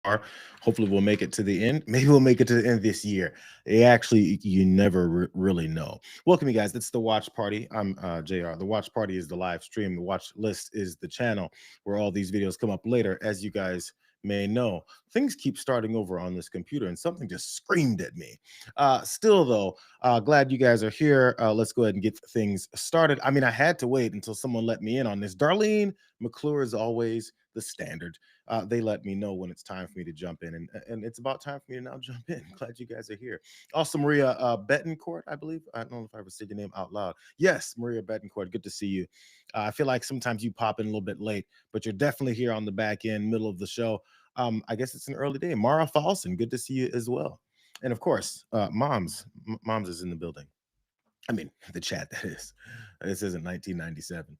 are. Hopefully, we'll make it to the end. Maybe we'll make it to the end this year. You never really know. Welcome, you guys. It's the Watch Party. I'm Jayar. The Watch Party is the live stream. The Watch List is the channel where all these videos come up later. As you guys may know, things keep starting over on this computer, and something just screamed at me. Still, though, glad you guys are here. Let's go ahead and get things started. I mean, I had to wait until someone let me in on this. Darlene McClure is always the standard. They let me know when it's time for me to jump in, and it's about time for me to now jump in. Glad you guys are here. Also, Maria Betancourt, I believe. I don't know if I ever said your name out loud. Yes, Maria Betancourt, good to see you. I feel like sometimes you pop in a little bit late, but you're definitely here on the back end, middle of the show. I guess it's an early day. Mara Falson, good to see you as well. And of course, Moms is in the building. I mean, the chat, that is. This isn't 1997.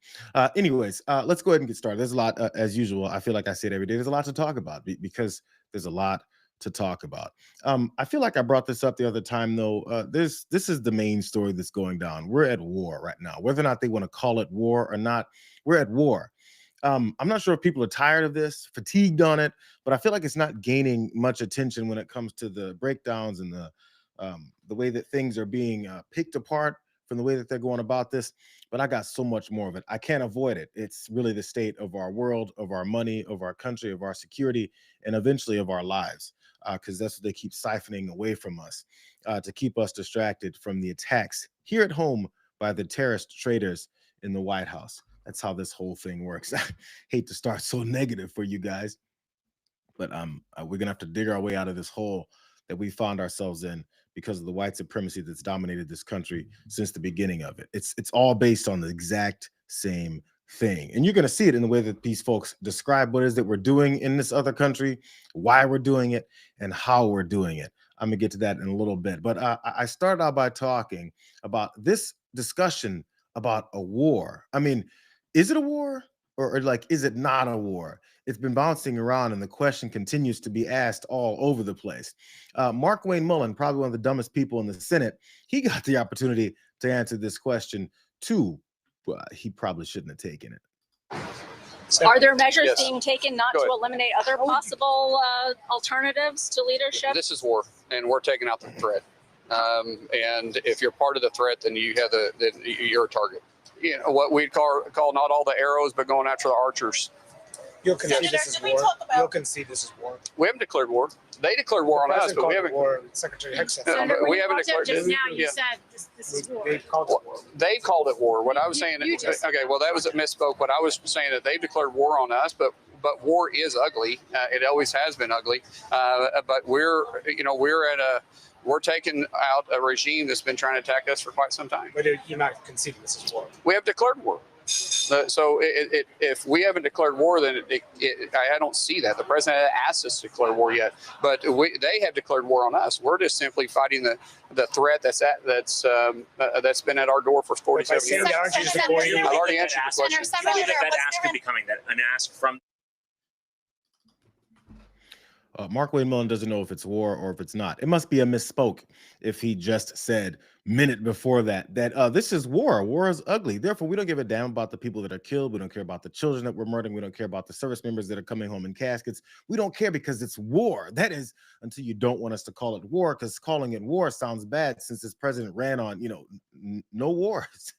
Anyways, let's go ahead and get started. There's a lot, as usual. I feel like I say it every day. There's a lot to talk about because there's a lot to talk about. I feel like I brought this up the other time, though. This is the main story that's going down. We're at war right now. Whether or not they want to call it war or not, we're at war. I'm not sure if people are tired of this, fatigued on it, but I feel like it's not gaining much attention when it comes to the breakdowns and the way that things are being picked apart from the way that they're going about this. But I got so much more of it. I can't avoid it. It's really the state of our world, of our money, of our country, of our security, and eventually of our lives, because that's what they keep siphoning away from us to keep us distracted from the attacks here at home by the terrorist traitors in the White House. That's how this whole thing works. I hate to start so negative for you guys, but we're gonna have to dig our way out of this hole that we found ourselves in because of the white supremacy that's dominated this country since the beginning of it. It's all based on the exact same thing. And you're going to see it in the way that these folks describe what it is that we're doing in this other country, why we're doing it, and how we're doing it. I'm going to get to that in a little bit. But I started out by talking about this discussion about a war. I mean, is it a war? Or like, is it not a war? It's been bouncing around, and the question continues to be asked all over the place. Mark Wayne Mullen, probably one of the dumbest people in the Senate, he got the opportunity to answer this question too. He probably shouldn't have taken it. Are there measures being taken not to eliminate other possible alternatives to leadership? This is war, and we're taking out the threat. And if you're part of the threat, then you have you're a target. You know what we'd call not all the arrows, but going after the archers. You'll concede this is war. You'll concede this is war. We haven't declared war. They declared war on us, but we haven't. War. Secretary Heck said we haven't declared. Just now, you said this is war. They called it war. They called it war. What I was saying. Okay, well that was a misspoke. What I was saying that they declared war on us, but war is ugly. It always has been ugly. But we're taking out a regime that's been trying to attack us for quite some time. But you're not conceding this is war. We have declared war. So if we haven't declared war, then I don't see that. The president hasn't asked us to declare war yet, but they have declared war on us. We're just simply fighting the threat that's been at our door for 47 years. I've already answered the question. That ask could be coming. That an ask from. Mark Wayne Mullen doesn't know if it's war or if it's not. It must be a misspoke if he just said minute before that this is war. War is ugly. Therefore, we don't give a damn about the people that are killed. We don't care about the children that we're murdering. We don't care about the service members that are coming home in caskets. We don't care because it's war. That is until you don't want us to call it war, because calling it war sounds bad since this president ran on, no wars.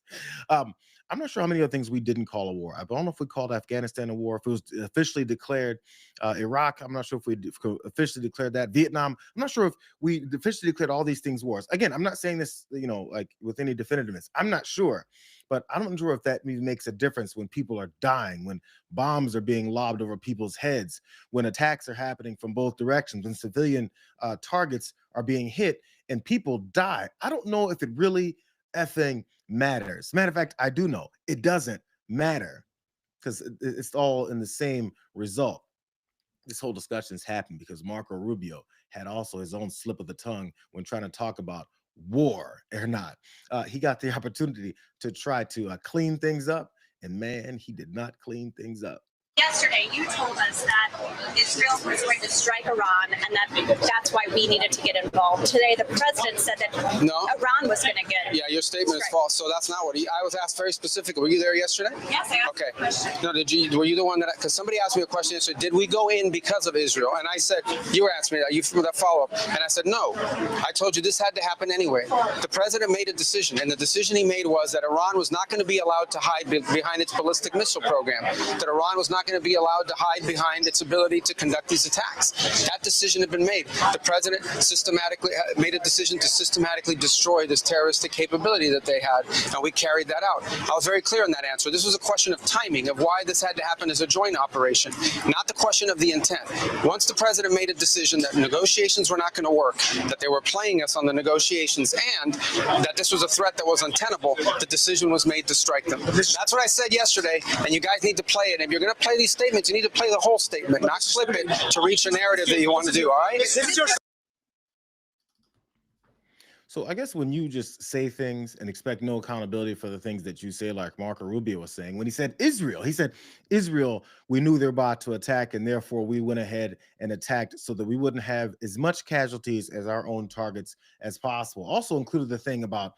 I'm not sure how many other things we didn't call a war. I don't know if we called Afghanistan a war, if it was officially declared. Iraq, I'm not sure if we officially declared that. Vietnam, I'm not sure if we officially declared all these things wars. Again, I'm not saying this, like with any definitiveness. I'm not sure, but I'm not sure if that makes a difference when people are dying, when bombs are being lobbed over people's heads, when attacks are happening from both directions, when civilian targets are being hit and people die. I don't know if it really effing matters. Matter of fact, I do know it doesn't matter because it's all in the same result. This whole discussion is happening because Marco Rubio had also his own slip of the tongue when trying to talk about war or not. He got the opportunity to try to clean things up, and man, he did not clean things up. Yesterday, you told us that Israel was going to strike Iran, and that's why we needed to get involved. Today, the president said that Iran was going to get. Yeah, your statement is false. So that's not what I was asked very specifically. Were you there yesterday? Yes, I am. Okay. No, were you the one that? Because somebody asked me a question yesterday. Did we go in because of Israel? And I said, you were asking me that. You for that follow up, and I said no. I told you this had to happen anyway. The president made a decision, and the decision he made was that Iran was not going to be allowed to hide behind its ballistic missile program. That Iran was not going to be allowed to hide behind its ability to conduct these attacks. That decision had been made. The president systematically made a decision to systematically destroy this terroristic capability that they had, and we carried that out. I was very clear in that answer. This was a question of timing, of why this had to happen as a joint operation, not the question of the intent. Once the president made a decision that negotiations were not going to work, that they were playing us on the negotiations, and that this was a threat that was untenable, the decision was made to strike them. That's what I said yesterday, and you guys need to play it. If you're going to play these statements, you need to play the whole statement, not clip it to reach a narrative that you want to do, all right? So I guess when you just say things and expect no accountability for the things that you say, like Marco Rubio was saying, when he said, Israel, we knew they're about to attack, and therefore we went ahead and attacked so that we wouldn't have as much casualties as our own targets as possible. Also included the thing about,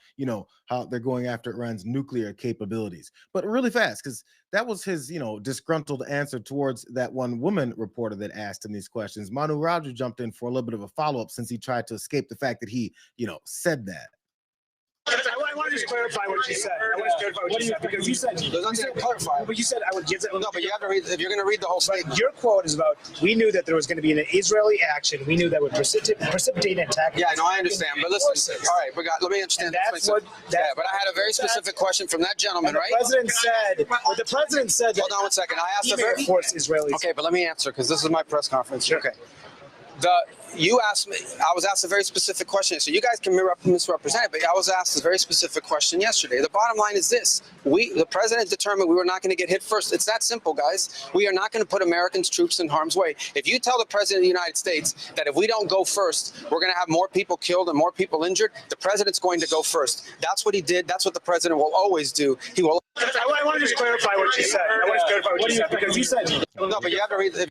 how they're going after Iran's nuclear capabilities. But really fast, because that was his, disgruntled answer towards that one woman reporter that asked him these questions. Manu Raju jumped in for a little bit of a follow-up since he tried to escape the fact that he, said that. I want to just clarify what you said. I want to clarify what you said, because you said clarify, but you said I would give it. No, but you have to read. If you're going to read the whole statement, your quote is about we knew that there was going to be an Israeli action. We knew that would precipitate an attack. Yeah, no, I understand. But listen, all right, let me understand. That's what. But I had a very specific question from that gentleman, right? The president said. Hold on one second. I asked a very force Israelis. Okay, but let me answer, because this is my press conference. Sure. Okay. You asked me, I was asked a very specific question. So you guys can misrepresent it, but I was asked a very specific question yesterday. The bottom line is this. The president determined we were not going to get hit first. It's that simple, guys. We are not going to put Americans' troops in harm's way. If you tell the president of the United States that if we don't go first, we're going to have more people killed and more people injured, the president's going to go first. That's what he did. That's what the president will always do. He will. I want to just clarify what you said. I want to clarify what you said, because you said. No, but you have to read.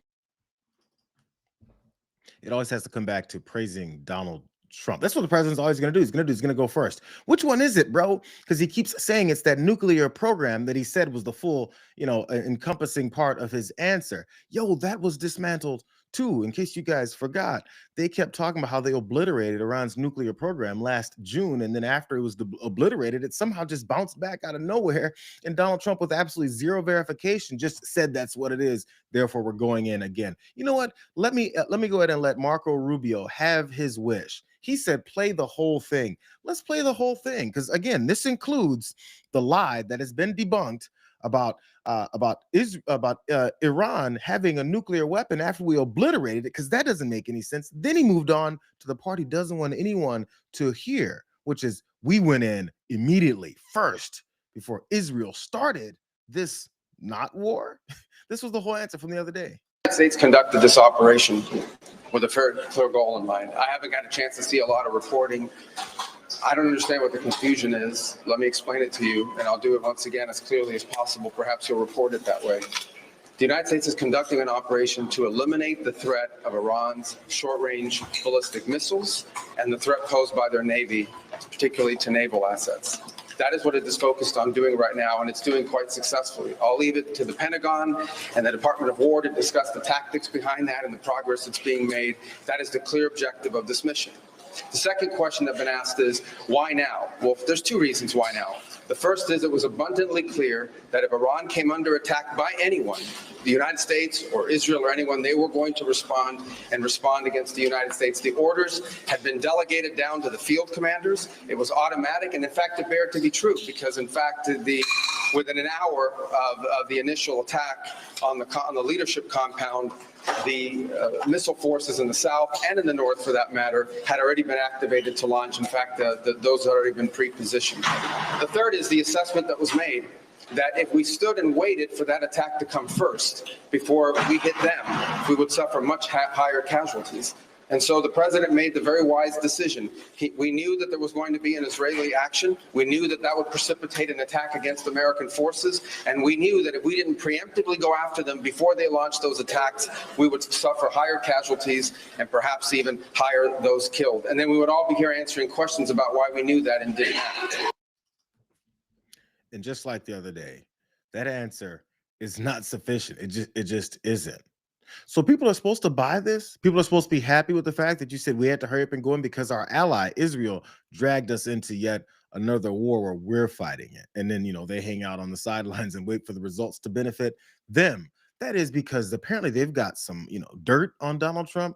It always has to come back to praising Donald Trump. That's what the president's always going to do. He's going to go first. Which one is it, bro? Because he keeps saying it's that nuclear program that he said was the full, encompassing part of his answer. Yo, that was dismantled too. In case you guys forgot, they kept talking about how they obliterated Iran's nuclear program last June. And then after it was obliterated, it somehow just bounced back out of nowhere. And Donald Trump, with absolutely zero verification, just said that's what it is. Therefore, we're going in again. You know what? Let me go ahead and let Marco Rubio have his wish. He said, play the whole thing. Let's play the whole thing. Because again, this includes the lie that has been debunked about Iran having a nuclear weapon after we obliterated it, because that doesn't make any sense. Then he moved on to the part he doesn't want anyone to hear, which is we went in immediately first before Israel started this not war. This was the whole answer from the other day. The United States conducted this operation with a very clear goal in mind. I haven't got a chance to see a lot of reporting. I don't understand what the confusion is. Let me explain it to you, and I'll do it once again as clearly as possible. Perhaps you'll report it that way. The United States is conducting an operation to eliminate the threat of Iran's short-range ballistic missiles and the threat posed by their Navy, particularly to naval assets. That is what it is focused on doing right now, and it's doing quite successfully. I'll leave it to the Pentagon and the Department of War to discuss the tactics behind that and the progress that's being made. That is the clear objective of this mission. The second question that's been asked is, why now? Well, there's two reasons why now. The first is it was abundantly clear that if Iran came under attack by anyone, the United States or Israel or anyone, they were going to respond against the United States. The orders had been delegated down to the field commanders. It was automatic, and in fact, it bared to be true, because in fact, within an hour of the initial attack on the leadership compound, the missile forces in the south and in the north, for that matter, had already been activated to launch. In fact, those had already been pre-positioned. The third is the assessment that was made that if we stood and waited for that attack to come first before we hit them, we would suffer much higher casualties. And so the president made the very wise decision. We knew that there was going to be an Israeli action. We knew that that would precipitate an attack against American forces. And we knew that if we didn't preemptively go after them before they launched those attacks, we would suffer higher casualties and perhaps even higher those killed. And then we would all be here answering questions about why we knew that and didn't act. And just like the other day, that answer is not sufficient. It just isn't. So people are supposed to buy this. People are supposed to be happy with the fact that you said we had to hurry up and go in because our ally Israel dragged us into yet another war where we're fighting it. And then, they hang out on the sidelines and wait for the results to benefit them. That is because apparently they've got some, dirt on Donald Trump.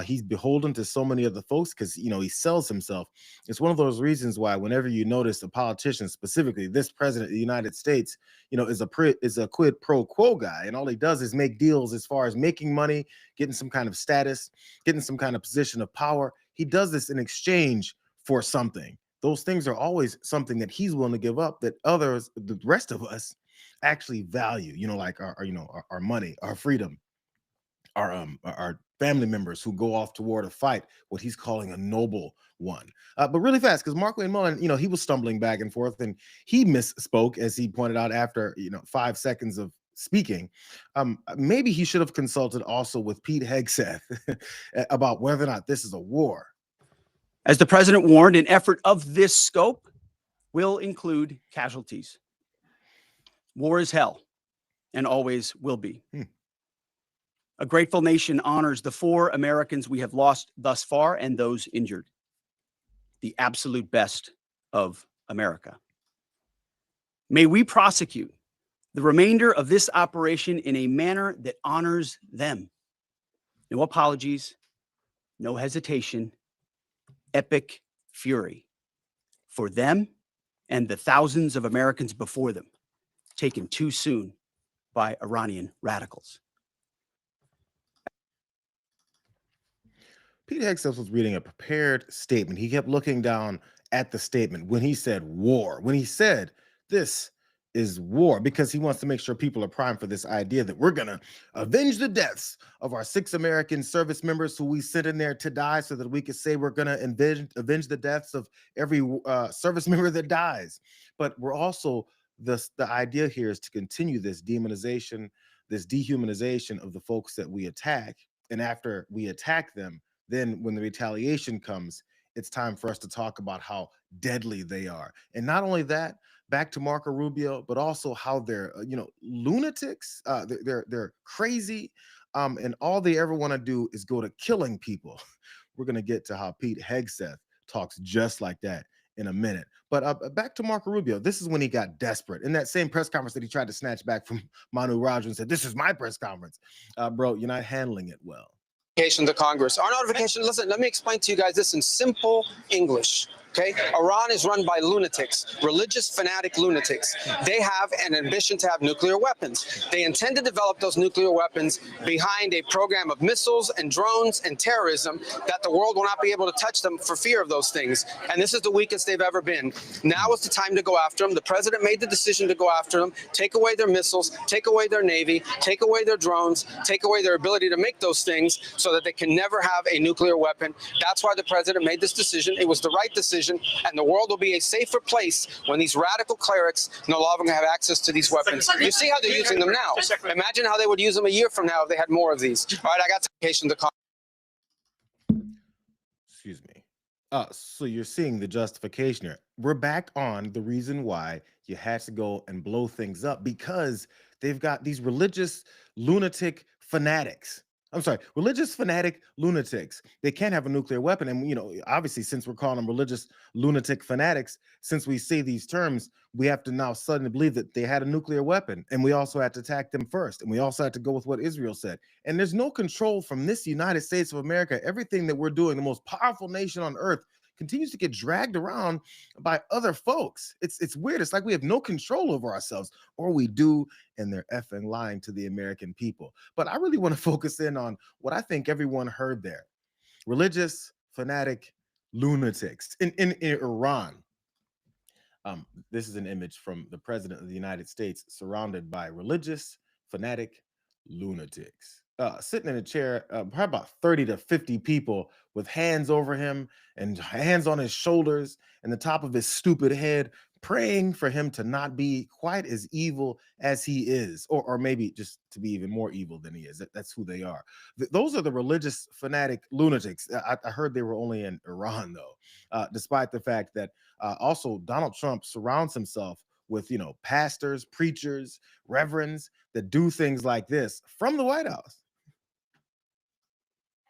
He's beholden to so many other folks because, he sells himself. It's one of those reasons why whenever you notice a politician, specifically this president of the United States, is a quid pro quo guy. And all he does is make deals as far as making money, getting some kind of status, getting some kind of position of power. He does this in exchange for something. Those things are always something that he's willing to give up that others, the rest of us, actually value, like our money, our freedom, our family members who go off to war to fight what he's calling a noble one. But really fast, because Mark Wayne Mullen, he was stumbling back and forth and he misspoke, as he pointed out after 5 seconds of speaking. Maybe he should have consulted also with Pete Hegseth about whether or not this is a war. As the president warned, an effort of this scope will include casualties. War is hell and always will be. A grateful nation honors the 4 Americans we have lost thus far and those injured. The absolute best of America. May we prosecute the remainder of this operation in a manner that honors them. No apologies, no hesitation, epic fury for them and the thousands of Americans before them, taken too soon by Iranian radicals. Pete Hegseth was reading a prepared statement. He kept looking down at the statement when he said war, when he said this is war, because he wants to make sure people are primed for this idea that we're going to avenge the deaths of our 6 American service members who we sent in there to die so that we could say we're going to avenge the deaths of every service member that dies. But we're also, the idea here is to continue this demonization, this dehumanization of the folks that we attack. And after we attack them, then when the retaliation comes, it's time for us to talk about how deadly they are. And not only that, back to Marco Rubio, but also how they're, lunatics. They're crazy. And all they ever want to do is go to killing people. We're going to get to how Pete Hegseth talks just like that in a minute. But back to Marco Rubio. This is when he got desperate. In that same press conference that he tried to snatch back from Manu Raju and said, "This is my press conference." Bro, you're not handling it well. To Congress. Our notification, listen, let me explain to you guys this in simple English. Okay, Iran is run by lunatics, religious fanatic lunatics. They have an ambition to have nuclear weapons. They intend to develop those nuclear weapons behind a program of missiles and drones and terrorism that the world will not be able to touch them for fear of those things. And this is the weakest they've ever been. Now is the time to go after them. The president made the decision to go after them, take away their missiles, take away their navy, take away their drones, take away their ability to make those things so that they can never have a nuclear weapon. That's why the president made this decision. It was the right decision. And the world will be a safer place when these radical clerics no longer have access to these weapons. You see how they're using them now. Imagine how they would use them a year from now if they had more of these. All right, I got citation to Excuse me. So you're seeing the justification here. We're back on the reason why you had to go and blow things up, because they've got these religious lunatic fanatics. I'm sorry, religious fanatic lunatics. They can't have a nuclear weapon. And, obviously, since we're calling them religious lunatic fanatics, since we say these terms, we have to now suddenly believe that they had a nuclear weapon. And we also had to attack them first. And we also had to go with what Israel said. And there's no control from this United States of America. Everything that we're doing, the most powerful nation on earth, continues to get dragged around by other folks. It's weird. It's like we have no control over ourselves, or we do, and they're effing lying to the American people. But I really want to focus in on what I think everyone heard there. Religious fanatic lunatics in Iran. This is an image from the president of the United States surrounded by religious fanatic lunatics. sitting in a chair, probably about 30 to 50 people with hands over him and hands on his shoulders and the top of his stupid head, praying for him to not be quite as evil as he is, or maybe just to be even more evil than he is. That's who they are. Those are the religious fanatic lunatics. I heard they were only in Iran, though, despite the fact that also Donald Trump surrounds himself with, pastors, preachers, reverends that do things like this from the White House.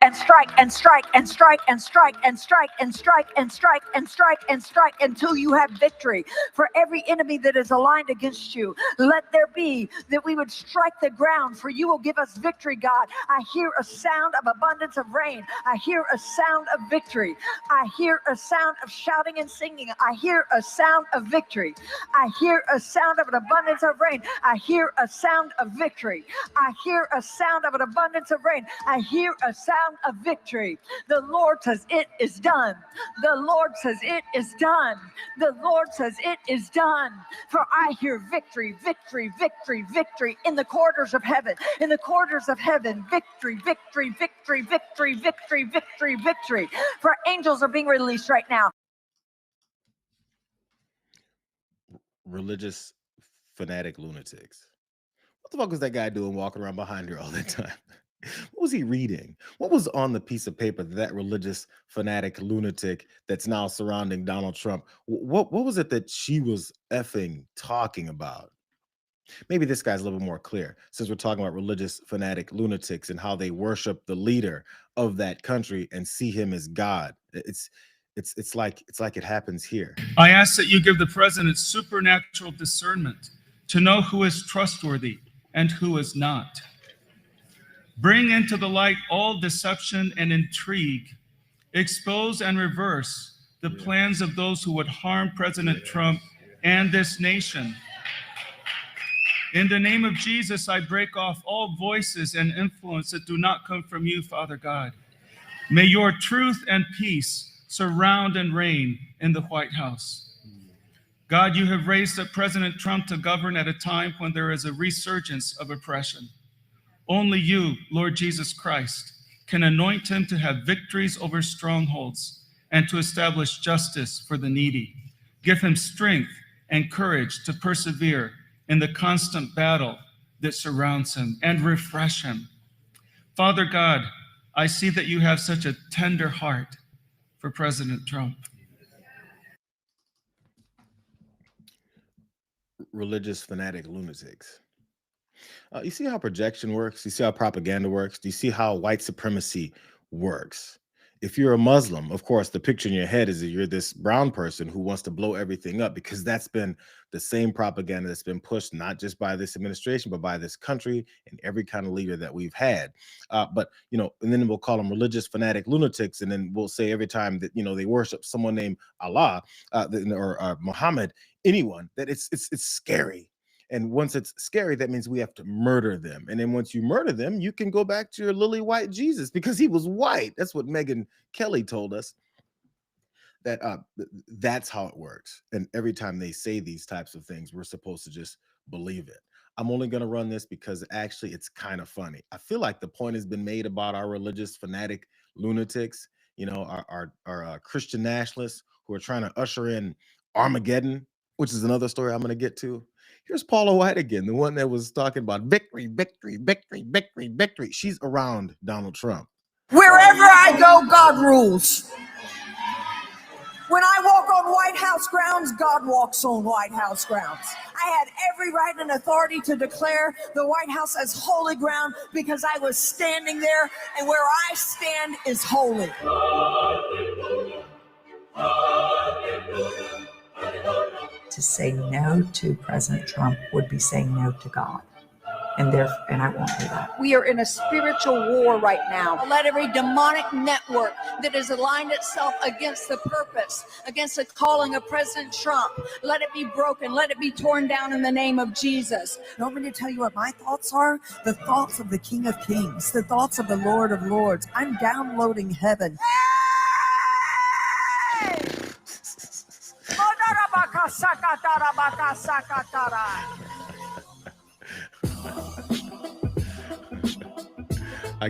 And strike and strike and strike and strike and strike and strike and strike and strike and strike until you have victory. For every enemy that is aligned against you, let there be that we would strike the ground, for you will give us victory, God. I hear a sound of abundance of rain. I hear a sound of victory. I hear a sound of shouting and singing. I hear a sound of victory. I hear a sound of an abundance of rain. I hear a sound of victory. I hear a sound of an abundance of rain. I hear a sound of victory. The Lord says it is done. The Lord says it is done. The Lord says it is done. For I hear victory, victory, victory, victory in the corridors of heaven. In the corridors of heaven, victory, victory, victory, victory, victory, victory, victory. For angels are being released right now. Religious fanatic lunatics. What the fuck was that guy doing walking around behind her all the time? What was he reading? What was on the piece of paper that religious fanatic lunatic that's now surrounding Donald Trump? What was it that she was effing talking about? Maybe this guy's a little bit more clear, since we're talking about religious fanatic lunatics and how they worship the leader of that country and see him as God. It's like it happens here. I ask that you give the president supernatural discernment to know who is trustworthy and who is not. Bring into the light all deception and intrigue. Expose and reverse the plans of those who would harm President Trump and this nation. In the name of Jesus, I break off all voices and influence that do not come from you, Father God. May your truth and peace surround and reign in the White House. God, you have raised up President Trump to govern at a time when there is a resurgence of oppression. Only you, Lord Jesus Christ, can anoint him to have victories over strongholds and to establish justice for the needy. Give him strength and courage to persevere in the constant battle that surrounds him, and refresh him. Father God, I see that you have such a tender heart for President Trump. Religious fanatic lunatics. You see how projection works? You see how propaganda works? Do you see how white supremacy works? If you're a Muslim, of course, the picture in your head is that you're this brown person who wants to blow everything up, because that's been the same propaganda that's been pushed not just by this administration, but by this country and every kind of leader that we've had. But, and then we'll call them religious fanatic lunatics. And then we'll say every time that, they worship someone named Allah or Muhammad, anyone, that it's scary. And once it's scary, that means we have to murder them. And then once you murder them, you can go back to your lily white Jesus, because he was white. That's what Megyn Kelly told us. That's how it works. And every time they say these types of things, we're supposed to just believe it. I'm only going to run this because actually it's kind of funny. I feel like the point has been made about our religious fanatic lunatics, our Christian nationalists who are trying to usher in Armageddon, which is another story I'm going to get to. Here's Paula White again, the one that was talking about victory, victory, victory, victory, victory. She's around Donald Trump. Wherever I go, God rules. When I walk on White House grounds, God walks on White House grounds. I had every right and authority to declare the White House as holy ground because I was standing there, and where I stand is holy. To say no to President Trump would be saying no to God. And I won't do that. We are in a spiritual war right now. Let every demonic network that has aligned itself against the purpose, against the calling of President Trump, let it be broken. Let it be torn down in the name of Jesus. You want me to tell you what my thoughts are? The thoughts of the King of Kings, the thoughts of the Lord of Lords. I'm downloading heaven. I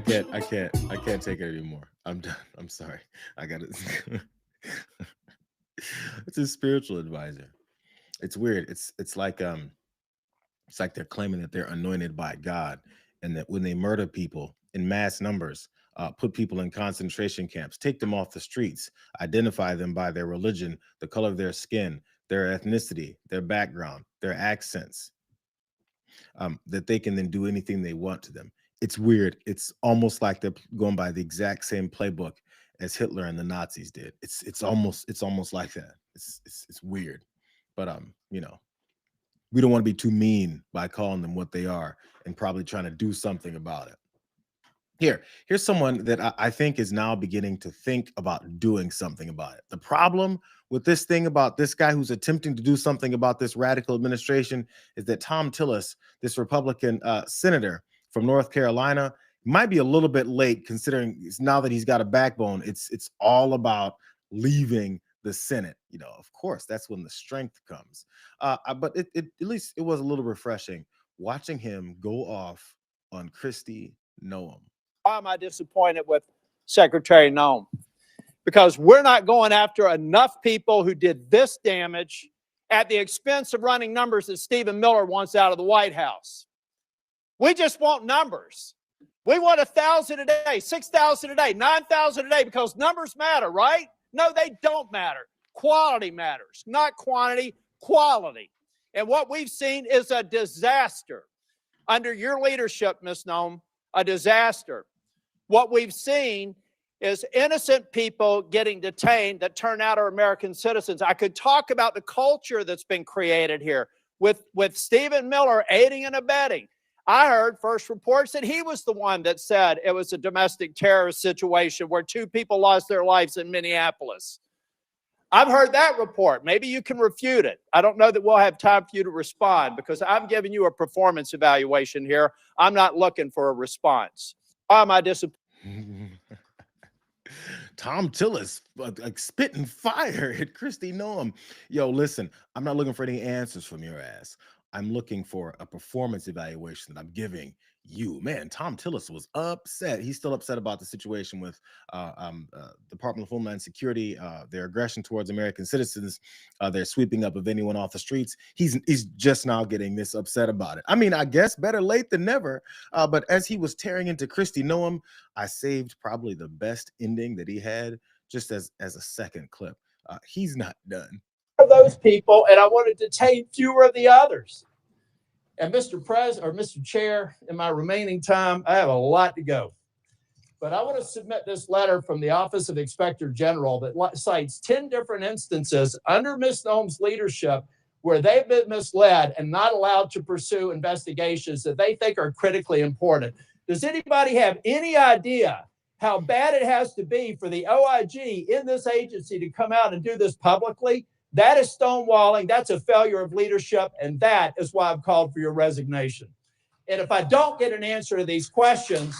can't take it anymore. I'm done. I'm sorry. I got it. It's a spiritual advisor. It's weird. It's like they're claiming that they're anointed by God, and that when they murder people in mass numbers, put people in concentration camps, take them off the streets, identify them by their religion, the color of their skin, their ethnicity, their background, their accents, that they can then do anything they want to them. It's weird. It's almost like they're going by the exact same playbook as Hitler and the Nazis did. It's almost like that. It's weird, but you know, we don't want to be too mean by calling them what they are and probably trying to do something about it. Here's someone that I think is now beginning to think about doing something about it. The problem with this thing about this guy who's attempting to do something about this radical administration is that Thom Tillis, this Republican senator from North Carolina, might be a little bit late, considering now that he's got a backbone. It's all about leaving the Senate. You know, of course, that's when the strength comes. But at least it was a little refreshing watching him go off on Kristi Noem. Why am I disappointed with Secretary Noem? Because we're not going after enough people who did this damage at the expense of running numbers that Stephen Miller wants out of the White House. We just want numbers. We want 1,000 a day, 6,000 a day, 9,000 a day, because numbers matter, right? No, they don't matter. Quality matters, not quantity, quality. And what we've seen is a disaster. Under your leadership, Ms. Noem, a disaster. What we've seen is innocent people getting detained that turn out are American citizens. I could talk about the culture that's been created here with Stephen Miller aiding and abetting. I heard first reports that he was the one that said it was a domestic terrorist situation where 2 people lost their lives in Minneapolis. I've heard that report. Maybe you can refute it. I don't know that we'll have time for you to respond, because I'm giving you a performance evaluation here. I'm not looking for a response. Why am I disappointed? Thom Tillis, like spitting fire at Kristi Noem. Yo, listen, I'm not looking for any answers from your ass. I'm looking for a performance evaluation that I'm giving you. Man, Thom Tillis was upset. He's still upset about the situation with Department of Homeland Security, their aggression towards American citizens, their sweeping up of anyone off the streets. He's just now getting this upset about it. I mean, I guess better late than never. But as he was tearing into Kristi Noem, I saved probably the best ending that he had just as a second clip. He's not done. Those people, and I want to detain fewer of the others. And Mr. Chair, in my remaining time, I have a lot to go. But I want to submit this letter from the Office of Inspector General that cites 10 different instances under Ms. Noem's leadership where they've been misled and not allowed to pursue investigations that they think are critically important. Does anybody have any idea how bad it has to be for the OIG in this agency to come out and do this publicly? That is stonewalling. That's a failure of leadership. And that is why I've called for your resignation. And if I don't get an answer to these questions,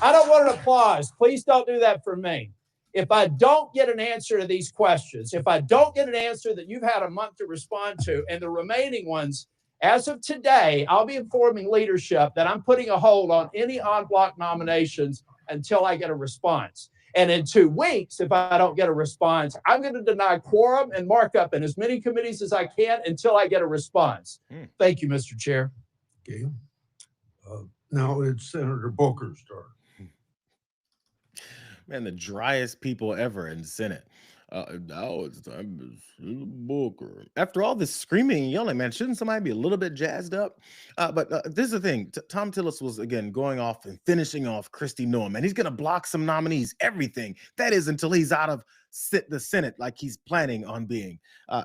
I don't want an applause. Please don't do that for me. If I don't get an answer to these questions, if I don't get an answer that you've had a month to respond to, and the remaining ones, as of today, I'll be informing leadership that I'm putting a hold on any en-bloc nominations until I get a response. And in 2 weeks, if I don't get a response, I'm going to deny quorum and markup in as many committees as I can until I get a response. Thank you, Mr. Chair. Okay. Now it's Senator Booker's turn. Man, the driest people ever in the Senate. Now it's time to Booker. After all this screaming and yelling, man, shouldn't somebody be a little bit jazzed up? But this is the thing. Thom Tillis was, again, going off and finishing off Kristi Noem, and he's going to block some nominees, everything. That is until he's out of the Senate like he's planning on being.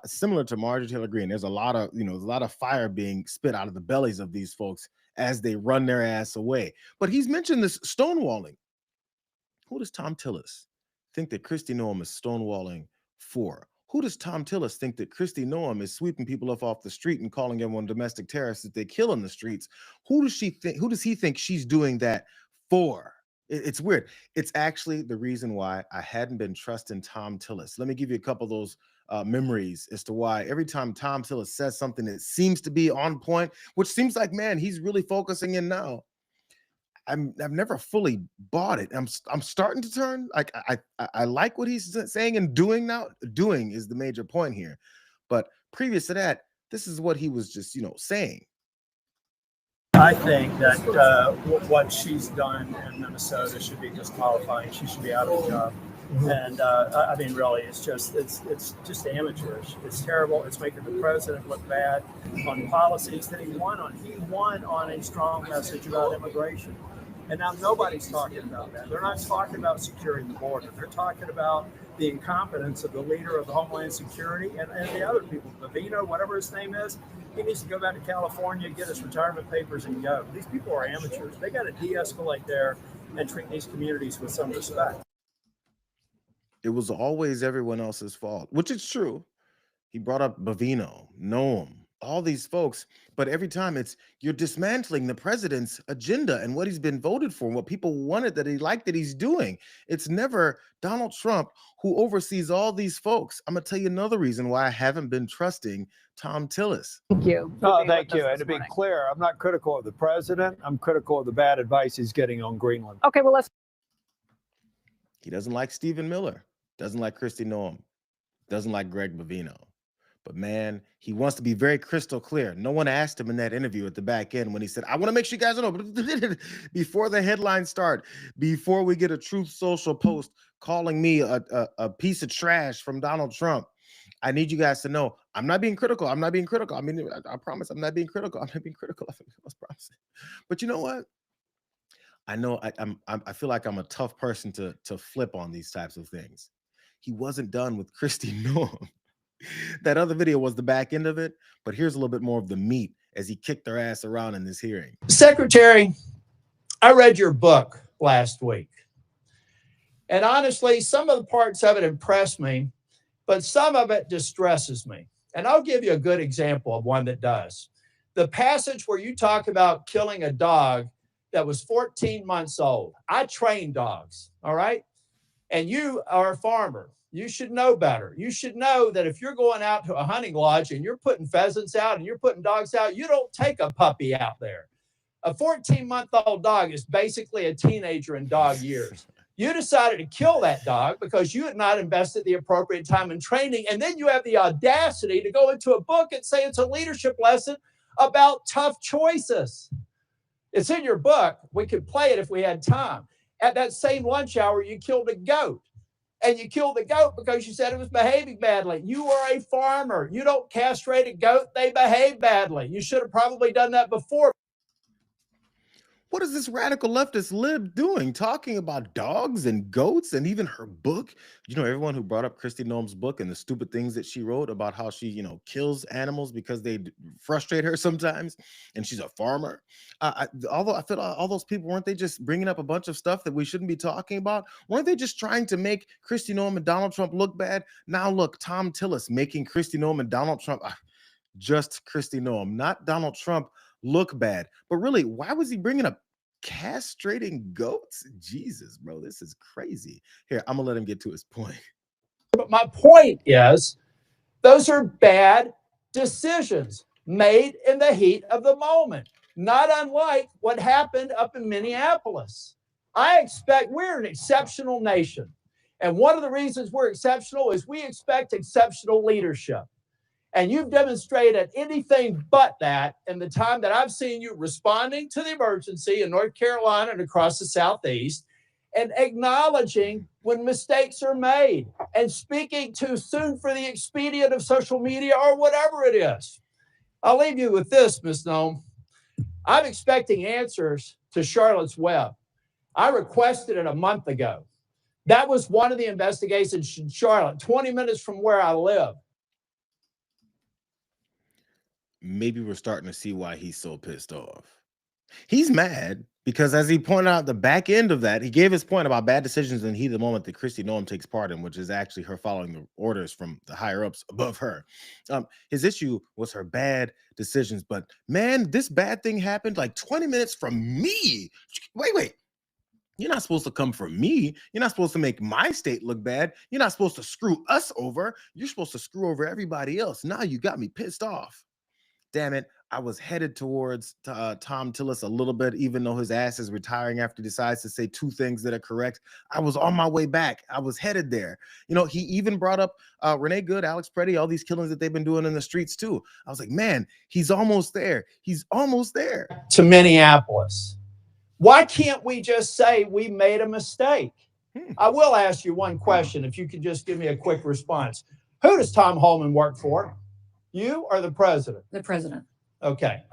Similar to Marjorie Taylor Greene, there's a lot of fire being spit out of the bellies of these folks as they run their ass away. But he's mentioned this stonewalling. Who does Thom Tillis think that Kristi Noem is stonewalling for? Who does Thom Tillis think that Kristi Noem is sweeping people off the street and calling everyone domestic terrorists that they kill in the streets? Who does he think she's doing that for? It's weird. It's actually the reason why I hadn't been trusting Thom Tillis. Let me give you a couple of those memories as to why every time Thom Tillis says something that seems to be on point, which seems like, man, he's really focusing in now. I've never fully bought it. I'm starting to turn. Like I like what he's saying and doing now. Doing is the major point here, but previous to that, this is what he was just saying. I think that what she's done in Minnesota should be disqualifying. She should be out of the job. And I mean, really, it's just amateurish. It's terrible. It's making the president look bad on policies that he won on. He won on a strong message about immigration. And now nobody's talking about that. They're not talking about securing the border. They're talking about the incompetence of the leader of the Homeland Security and the other people, Bavino, whatever his name is. He needs to go back to California, get his retirement papers, and go. These people are amateurs. They got to de-escalate there and treat these communities with some respect. It was always everyone else's fault, which is true. He brought up Bavino, Noem, all these folks, but every time you're dismantling the president's agenda and what he's been voted for, and what people wanted, that he liked, that he's doing. It's never Donald Trump who oversees all these folks. I'm gonna tell you another reason why I haven't been trusting Thom Tillis. Thank you. Oh, thank you. And to be clear, I'm not critical of the president. I'm critical of the bad advice he's getting on Greenland. Okay, well, He doesn't like Stephen Miller, doesn't like Kristi Noem, doesn't like Greg Bavino. But man, he wants to be very crystal clear. No one asked him in that interview at the back end when he said, I want to make sure you guys know, before the headlines start, before we get a Truth Social post calling me a piece of trash from Donald Trump, I need you guys to know I'm not being critical. I'm not being critical. I mean, I promise I'm not being critical. I'm not being critical. I was promising. But you know what? I know I feel like I'm a tough person to flip on these types of things. He wasn't done with Kristi Noem. That other video was the back end of it, but here's a little bit more of the meat as he kicked their ass around in this hearing. Secretary, I read your book last week. And honestly, some of the parts of it impressed me, but some of it distresses me. And I'll give you a good example of one that does. The passage where you talk about killing a dog that was 14 months old. I train dogs, all right? And you are a farmer. You should know better. You should know that if you're going out to a hunting lodge and you're putting pheasants out and you're putting dogs out, you don't take a puppy out there. A 14-month-old dog is basically a teenager in dog years. You decided to kill that dog because you had not invested the appropriate time in training. And then you have the audacity to go into a book and say it's a leadership lesson about tough choices. It's in your book. We could play it if we had time. At that same lunch hour, you killed a goat. And you killed the goat because you said it was behaving badly. You are a farmer. You don't castrate a goat. They behave badly. You should have probably done that before. What is this radical leftist lib doing? Talking about dogs and goats and even her book? You know, everyone who brought up Kristi Noem's book and the stupid things that she wrote about how she, kills animals because they frustrate her sometimes, and she's a farmer. Although I feel all those people, weren't they just bringing up a bunch of stuff that we shouldn't be talking about? Weren't they just trying to make Kristi Noem and Donald Trump look bad? Now look, Thom Tillis making Kristi Noem and Donald Trump, just Kristi Noem, not Donald Trump, look bad. But really, why was he bringing up castrating goats? Jesus, bro, this is crazy. Here, I'm gonna let him get to his point. But my point is, those are bad decisions made in the heat of the moment, not unlike what happened up in Minneapolis. I expect we're an exceptional nation. And one of the reasons we're exceptional is we expect exceptional leadership. And you've demonstrated anything but that in the time that I've seen you responding to the emergency in North Carolina and across the Southeast, and acknowledging when mistakes are made and speaking too soon for the expedient of social media or whatever it is. I'll leave you with this, Ms. Noem. I'm expecting answers to Charlotte's Web. I requested it a month ago. That was one of the investigations in Charlotte, 20 minutes from where I live. Maybe we're starting to see why he's so pissed off. He's mad because, as he pointed out the back end of that, he gave his point about bad decisions in the heat of the moment that Kristi Noem takes part in, which is actually her following the orders from the higher ups above her. His issue was her bad decisions. But man, this bad thing happened like 20 minutes from me. Wait. You're not supposed to come for me. You're not supposed to make my state look bad. You're not supposed to screw us over. You're supposed to screw over everybody else. Now you got me pissed off. Damn it, I was headed towards Thom Tillis a little bit, even though his ass is retiring after he decides to say two things that are correct. I was on my way back. I was headed there. You know, he even brought up Renee Good, Alex Preddy, all these killings that they've been doing in the streets too. I was like, man, he's almost there. He's almost there. To Minneapolis. Why can't we just say we made a mistake? I will ask you one question, if you could just give me a quick response. Who does Tom Homan work for? You or the president? The president. Okay.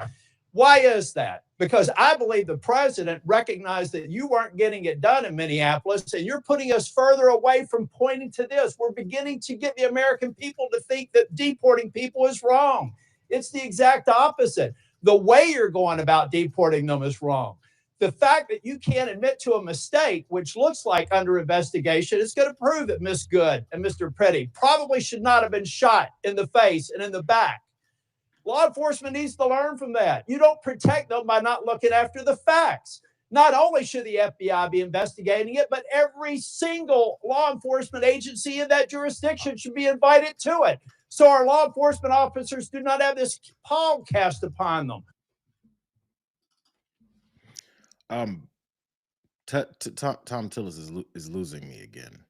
Why is that? Because I believe the president recognized that you weren't getting it done in Minneapolis, and you're putting us further away from pointing to this. We're beginning to get the American people to think that deporting people is wrong. It's the exact opposite. The way you're going about deporting them is wrong. The fact that you can't admit to a mistake, which looks like under investigation, is going to prove that Miss Good and Mr. Preddy probably should not have been shot in the face and in the back. Law enforcement needs to learn from that. You don't protect them by not looking after the facts. Not only should the FBI be investigating it, but every single law enforcement agency in that jurisdiction should be invited to it. So our law enforcement officers do not have this pall cast upon them. Thom Tillis is losing me again.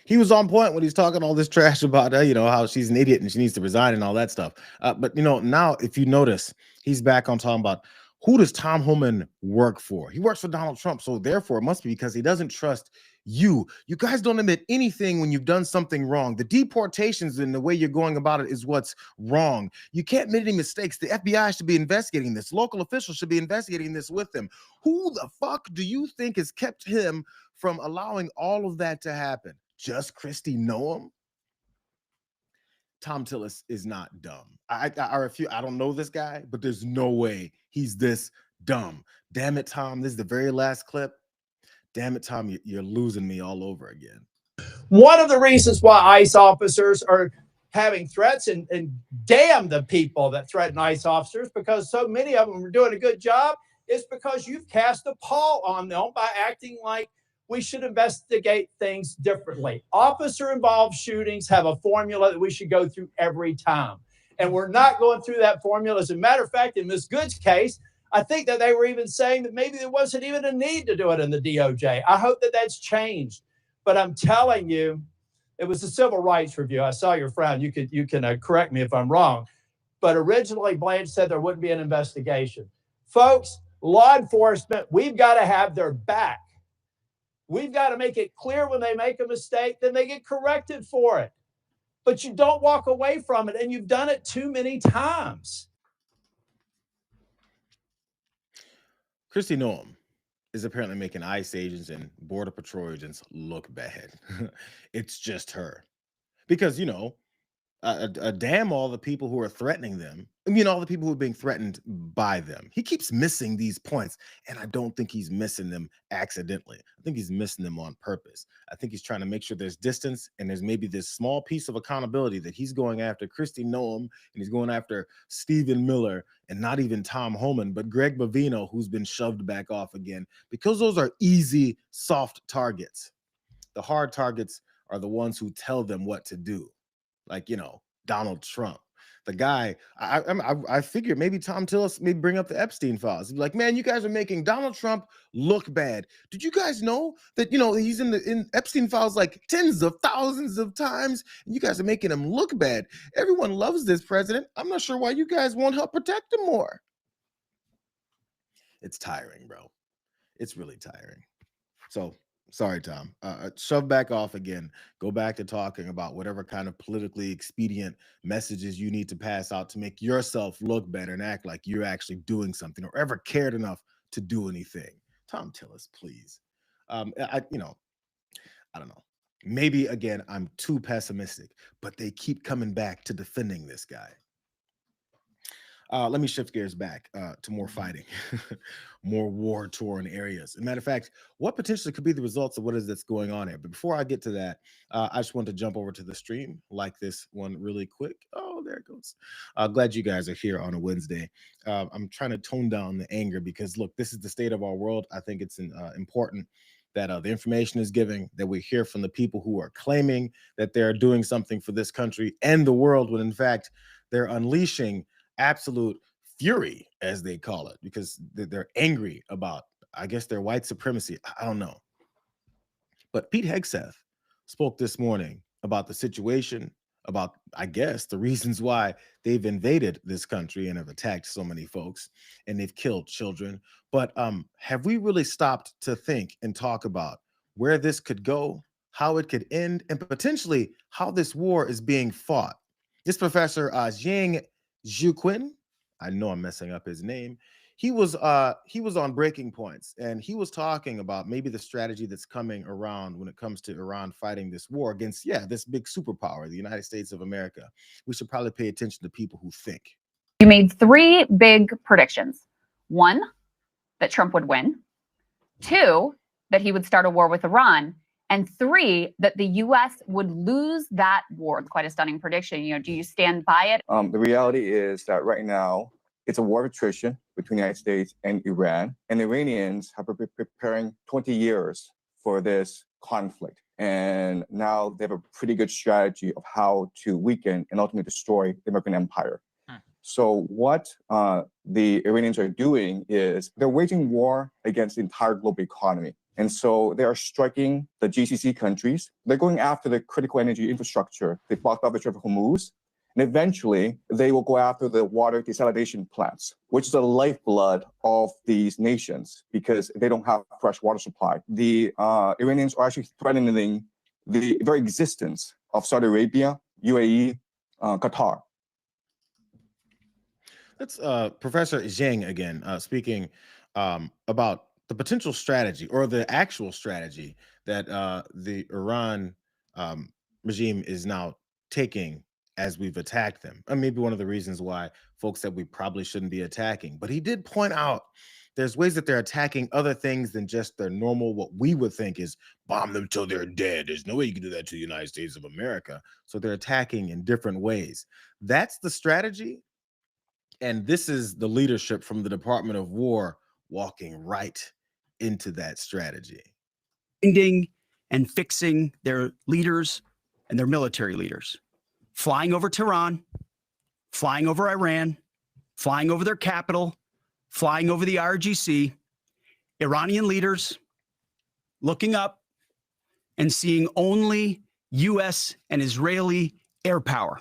He was on point when he's talking all this trash about you know, how she's an idiot and she needs to resign and all that stuff. But you know, now if you notice, he's back on talking about who does Tom Homan work for? He works for Donald Trump, so therefore it must be because he doesn't trust you. You guys don't admit anything when you've done something wrong. The deportations and the way you're going about it is what's wrong. You can't admit any mistakes. The FBI should be investigating this. Local officials should be investigating this with him. Who the fuck do you think has kept him from allowing all of that to happen? Just Kristi Noem? Thom Tillis is not dumb. I don't know this guy, but there's no way he's this dumb. Damn it, Thom. This is the very last clip. Damn it, Thom, you're losing me all over again. One of the reasons why ICE officers are having threats, and damn the people that threaten ICE officers, because so many of them are doing a good job, is because you've cast a pall on them by acting like we should investigate things differently. Officer-involved shootings have a formula that we should go through every time. And we're not going through that formula. As a matter of fact, in Ms. Good's case, I think that they were even saying that maybe there wasn't even a need to do it in the DOJ. I hope that that's changed. But I'm telling you, it was a civil rights review. I saw your frown. You can correct me if I'm wrong. But originally, Blanche said there wouldn't be an investigation. Folks, law enforcement, we've got to have their back. We've got to make it clear when they make a mistake, then they get corrected for it. But you don't walk away from it, and you've done it too many times. Kristi Noem is apparently making ICE agents and Border Patrol agents look bad. It's just her. Because, you know, damn all the people who are threatening them. I mean, all the people who are being threatened by them. He keeps missing these points, and I don't think he's missing them accidentally. I think he's missing them on purpose. I think he's trying to make sure there's distance, and there's maybe this small piece of accountability that he's going after Kristi Noem, and he's going after Stephen Miller, and not even Tom Homan, but Greg Bovino, who's been shoved back off again, because those are easy, soft targets. The hard targets are the ones who tell them what to do. Like, you know, Donald Trump, the guy. I figured maybe Thom Tillis may bring up the Epstein files. He'd be like, man, you guys are making Donald Trump look bad. Did you guys know that, you know, he's in Epstein files like tens of thousands of times, and you guys are making him look bad? Everyone loves this president. I'm not sure why you guys won't help protect him more. It's tiring, bro. It's really tiring. So sorry, Thom. Shove back off again. Go back to talking about whatever kind of politically expedient messages you need to pass out to make yourself look better and act like you're actually doing something or ever cared enough to do anything. Thom Tillis, please. I don't know. Maybe, again, I'm too pessimistic, but they keep coming back to defending this guy. Let me shift gears back to more fighting, more war-torn areas. As a matter of fact, what potentially could be the results of what is that's going on here? But before I get to that, I just want to jump over to the stream, like this one really quick. Oh, there it goes. Glad you guys are here on a Wednesday. I'm trying to tone down the anger because, look, this is the state of our world. I think it's important that the information is giving, that we hear from the people who are claiming that they're doing something for this country and the world, when in fact they're unleashing absolute fury, as they call it, because they're angry about, I guess, their white supremacy. I don't know. But Pete Hegseth spoke this morning about the situation, about, I guess, the reasons why they've invaded this country and have attacked so many folks, and they've killed children. But have we really stopped to think and talk about where this could go, how it could end, and potentially how this war is being fought? This professor, Jayar Jackson, I know I'm messing up his name. He was on Breaking Points, and he was talking about maybe the strategy that's coming around when it comes to Iran fighting this war against, this big superpower, the United States of America. We should probably pay attention to people who think. You made 3 big predictions. 1, that Trump would win. 2, that he would start a war with Iran. And 3, that the U.S. would lose that war. It's quite a stunning prediction. Do you stand by it? The reality is that right now, it's a war of attrition between the United States and Iran. And the Iranians have been preparing 20 years for this conflict. And now they have a pretty good strategy of how to weaken and ultimately destroy the American empire. So what the Iranians are doing is they're waging war against the entire global economy. And so they are striking the GCC countries. They're going after the critical energy infrastructure. They blocked off the Strait of Hormuz. And eventually, they will go after the water desalination plants, which is the lifeblood of these nations because they don't have fresh water supply. The Iranians are actually threatening the very existence of Saudi Arabia, UAE, Qatar. That's Professor Zhang again, speaking about the potential strategy or the actual strategy that the Iran regime is now taking as we've attacked them. And maybe one of the reasons why folks said we probably shouldn't be attacking. But he did point out there's ways that they're attacking other things than just their normal, what we would think is bomb them till they're dead. There's no way you can do that to the United States of America. So they're attacking in different ways. That's the strategy. And this is the leadership from the Department of War walking right into that strategy. Finding and fixing their leaders and their military leaders. Flying over Tehran, flying over Iran, flying over their capital, flying over the IRGC, Iranian leaders looking up and seeing only U.S. and Israeli air power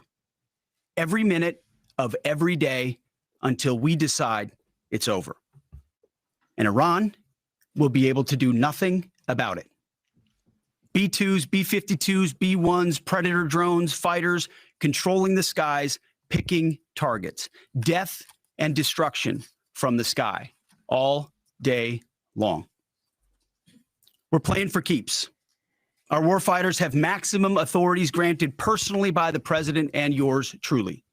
every minute of every day until we decide it's over. And Iran will be able to do nothing about it. B-2s, B-52s, B-1s, Predator drones, fighters, controlling the skies, picking targets, death and destruction from the sky all day long. We're playing for keeps. Our warfighters have maximum authorities granted personally by the president and yours truly.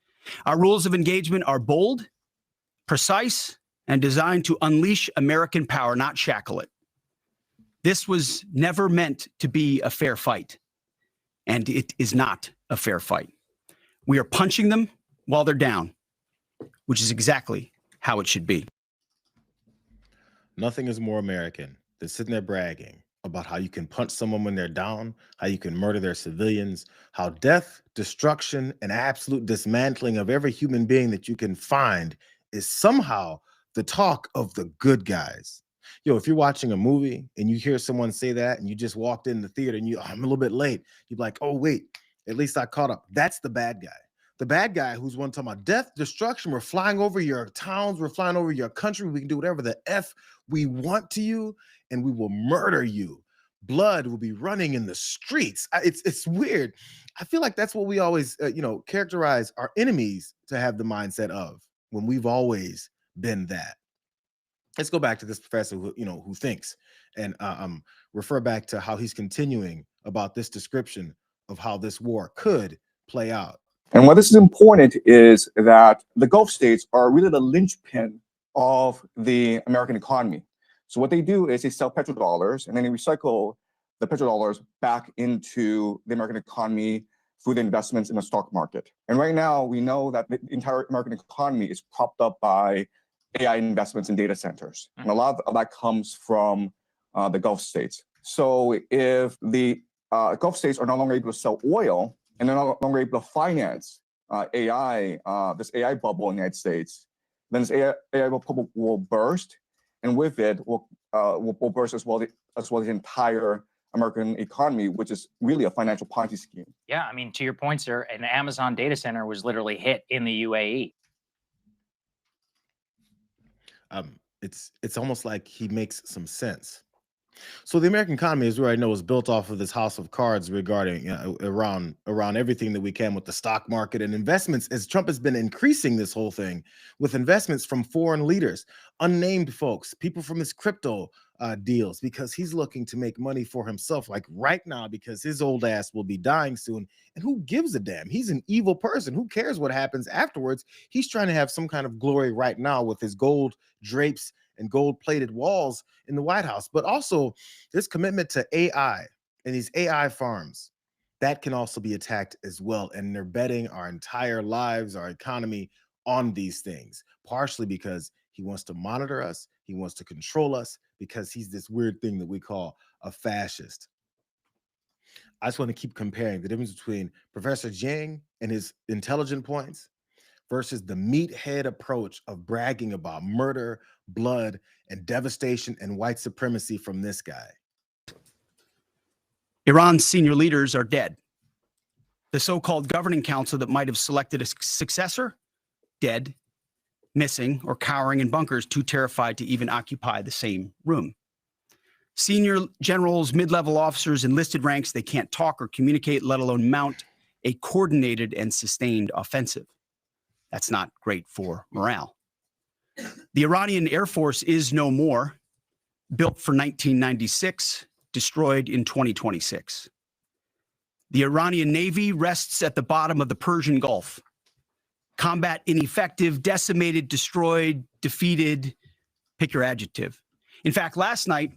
Our rules of engagement are bold, precise, and designed to unleash American power, not shackle it. This was never meant to be a fair fight, and it is not a fair fight. We are punching them while they're down, which is exactly how it should be. Nothing is more American than sitting there bragging about how you can punch someone when they're down, how you can murder their civilians, how death, destruction, and absolute dismantling of every human being that you can find is somehow the talk of the good guys. Yo, if you're watching a movie and you hear someone say that and you just walked in the theater and I'm a little bit late, you're like, oh, wait, at least I caught up. That's the bad guy. The bad guy who's one talking about death, destruction. We're flying over your towns. We're flying over your country. We can do whatever the F we want to you, and we will murder you. Blood will be running in the streets. It's weird. I feel like that's what we always, characterize our enemies to have the mindset of, when we've always been that. Let's go back to this professor who thinks and refer back to how he's continuing about this description of how this war could play out. And what this is important is that the Gulf states are really the linchpin of the American economy. So what they do is they sell petrodollars and then they recycle the petrodollars back into the American economy through the investments in the stock market. And right now we know that the entire American economy is propped up by AI investments in data centers. And a lot of that comes from the Gulf states. So if the Gulf states are no longer able to sell oil and they're no longer able to finance AI, this AI bubble in the United States, then this AI will burst, and with it will burst as well the entire American economy, which is really a financial Ponzi scheme. Yeah, I mean, to your point, sir, an Amazon data center was literally hit in the UAE. It's almost like he makes some sense. So the American economy, as we already know, is built off of this house of cards regarding around everything that we can with the stock market and investments, as Trump has been increasing this whole thing with investments from foreign leaders, unnamed folks, people from his crypto deals, because he's looking to make money for himself, like right now, because his old ass will be dying soon. And who gives a damn? He's an evil person. Who cares what happens afterwards? He's trying to have some kind of glory right now with his gold drapes and gold-plated walls in the White House. But also this commitment to AI and these AI farms, that can also be attacked as well. And they're betting our entire lives, our economy on these things, partially because he wants to monitor us. He wants to control us because he's this weird thing that we call a fascist. I just want to keep comparing the difference between Professor Jiang and his intelligent points versus the meathead approach of bragging about murder, blood, and devastation and white supremacy from this guy. Iran's senior leaders are dead. The so-called governing council that might have selected a successor, dead, missing, or cowering in bunkers, too terrified to even occupy the same room. Senior generals, mid-level officers, enlisted ranks, they can't talk or communicate, let alone mount a coordinated and sustained offensive. That's not great for morale. The Iranian Air Force is no more, built for 1996, destroyed in 2026. The Iranian Navy rests at the bottom of the Persian Gulf. Combat ineffective, decimated, destroyed, defeated, pick your adjective. In fact, last night,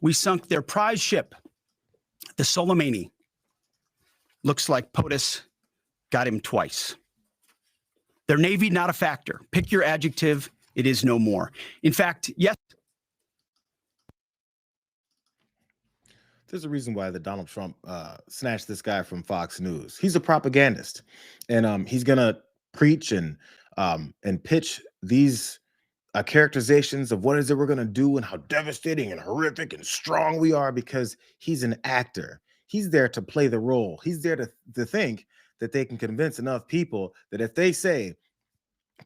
we sunk their prize ship, the Soleimani. Looks like POTUS got him twice. Their Navy, not a factor. Pick your adjective, it is no more. In fact, yes. There's a reason why that Donald Trump snatched this guy from Fox News. He's a propagandist, and he's gonna preach and pitch these characterizations of what is it we're gonna do and how devastating and horrific and strong we are, because he's an actor. He's there to play the role. He's there to think that they can convince enough people that if they say,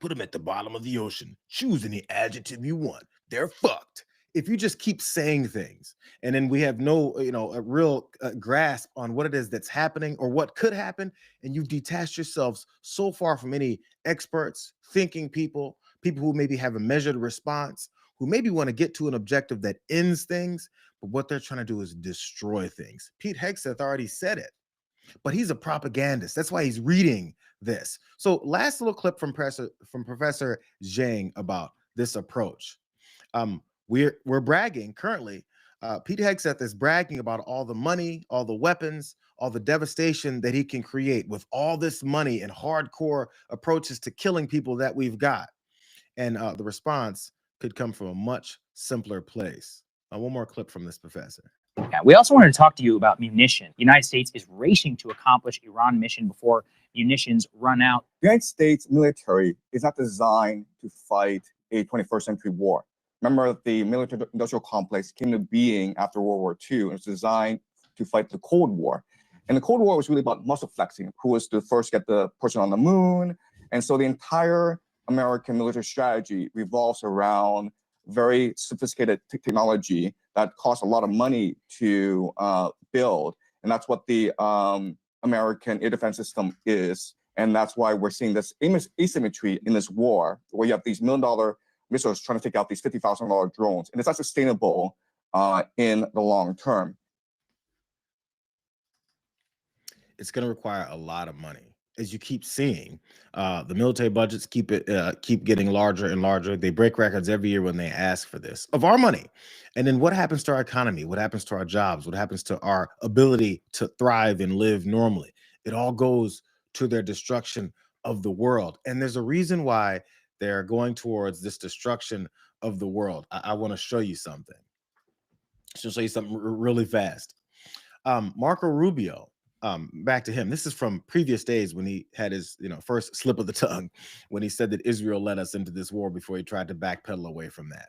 put them at the bottom of the ocean, choose any adjective you want, they're fucked. If you just keep saying things and then we have no, a real grasp on what it is that's happening or what could happen, and you've detached yourselves so far from any experts, thinking people who maybe have a measured response, who maybe want to get to an objective that ends things, but what they're trying to do is destroy things. Pete Hegseth already said it, but he's a propagandist. That's why he's reading this. So last little clip from Professor Jiang about this approach. We're bragging currently. Pete Hegseth is bragging about all the money, all the weapons, all the devastation that he can create with all this money and hardcore approaches to killing people that we've got. And the response could come from a much simpler place. One more clip from this professor. Yeah, we also wanted to talk to you about munition. The United States is racing to accomplish Iran mission before munitions run out. The United States military is not designed to fight a 21st century war. Remember, the military-industrial complex came to being after World War II, and it's designed to fight the Cold War. And the Cold War was really about muscle flexing, who was to first get the person on the moon. And so the entire American military strategy revolves around very sophisticated technology that costs a lot of money to build. And that's what the American air defense system is. And that's why we're seeing this asymmetry in this war, where you have these $1 million missiles trying to take out these $50,000 drones. And it's not sustainable in the long term. It's going to require a lot of money. As you keep seeing, the military budgets keep getting larger and larger. They break records every year when they ask for this of our money. And then what happens to our economy? What happens to our jobs? What happens to our ability to thrive and live normally? It all goes to their destruction of the world. And there's a reason why they're going towards this destruction of the world. I want to show you something. I'll show you something really fast. Marco Rubio, back to him. This is from previous days when he had his, first slip of the tongue, when he said that Israel led us into this war before he tried to backpedal away from that.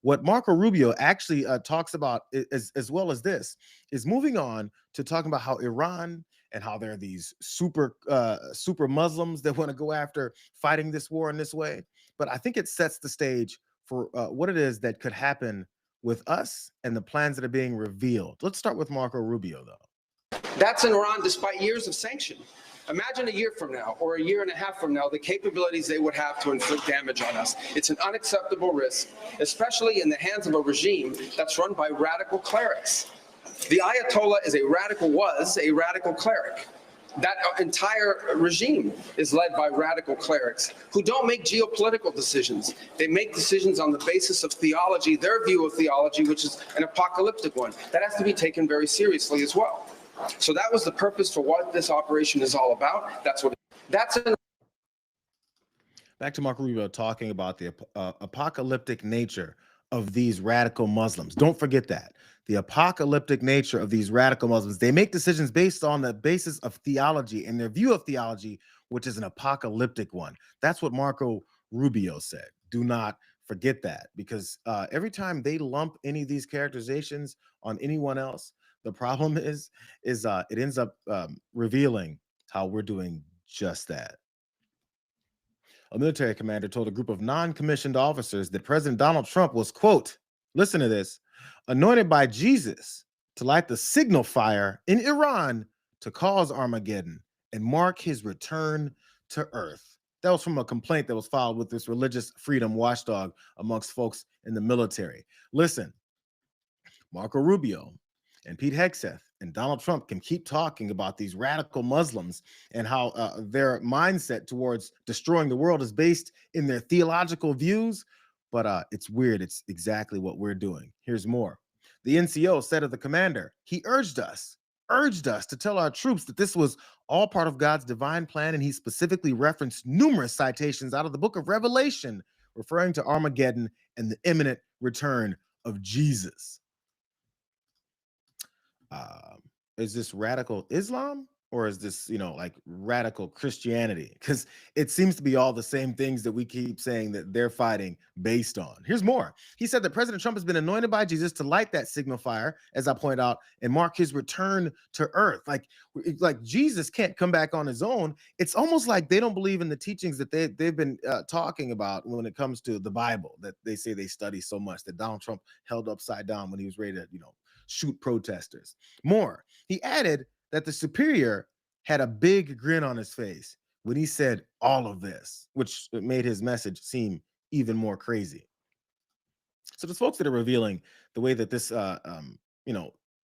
What Marco Rubio actually talks about, as well as this, is moving on to talking about how Iran and how there are these super Muslims that want to go after fighting this war in this way. But I think it sets the stage for what it is that could happen with us and the plans that are being revealed. Let's start with Marco Rubio, though. That's in Iran despite years of sanction. Imagine a year from now or a year and a half from now, the capabilities they would have to inflict damage on us. It's an unacceptable risk, especially in the hands of a regime that's run by radical clerics. The Ayatollah was a radical cleric. That entire regime is led by radical clerics who don't make geopolitical decisions. They make decisions on the basis of theology, their view of theology, which is an apocalyptic one. That has to be taken very seriously as well. So that was the purpose for what this operation is all about. Back to Marco Rubio talking about the apocalyptic nature of these radical Muslims. Don't forget that. The apocalyptic nature of these radical Muslims. They make decisions based on the basis of theology and their view of theology, which is an apocalyptic one. That's what Marco Rubio said. Do not forget that, because every time they lump any of these characterizations on anyone else, the problem is it ends up revealing how we're doing just that. A military commander told a group of non-commissioned officers that President Donald Trump was, quote, listen to this, anointed by Jesus to light the signal fire in Iran to cause Armageddon and mark his return to earth. That was from a complaint that was filed with this religious freedom watchdog amongst folks in the military. Listen, Marco Rubio and Pete Hegseth and Donald Trump can keep talking about these radical Muslims and how their mindset towards destroying the world is based in their theological views, but it's weird. It's exactly what we're doing. Here's more. The NCO said of the commander, he urged us to tell our troops that this was all part of God's divine plan, and he specifically referenced numerous citations out of the book of Revelation referring to Armageddon and the imminent return of Jesus. Is this radical Islam or is this, like radical Christianity? Because it seems to be all the same things that we keep saying that they're fighting based on. Here's more. He said that President Trump has been anointed by Jesus to light that signal fire, as I point out, and mark his return to earth. Like Jesus can't come back on his own. It's almost like they don't believe in the teachings that they've been talking about when it comes to the Bible, that they say they study so much, that Donald Trump held upside down when he was ready to, shoot protesters. More, he added that the superior had a big grin on his face when he said all of this, which made his message seem even more crazy. So there's folks that are revealing the way that this,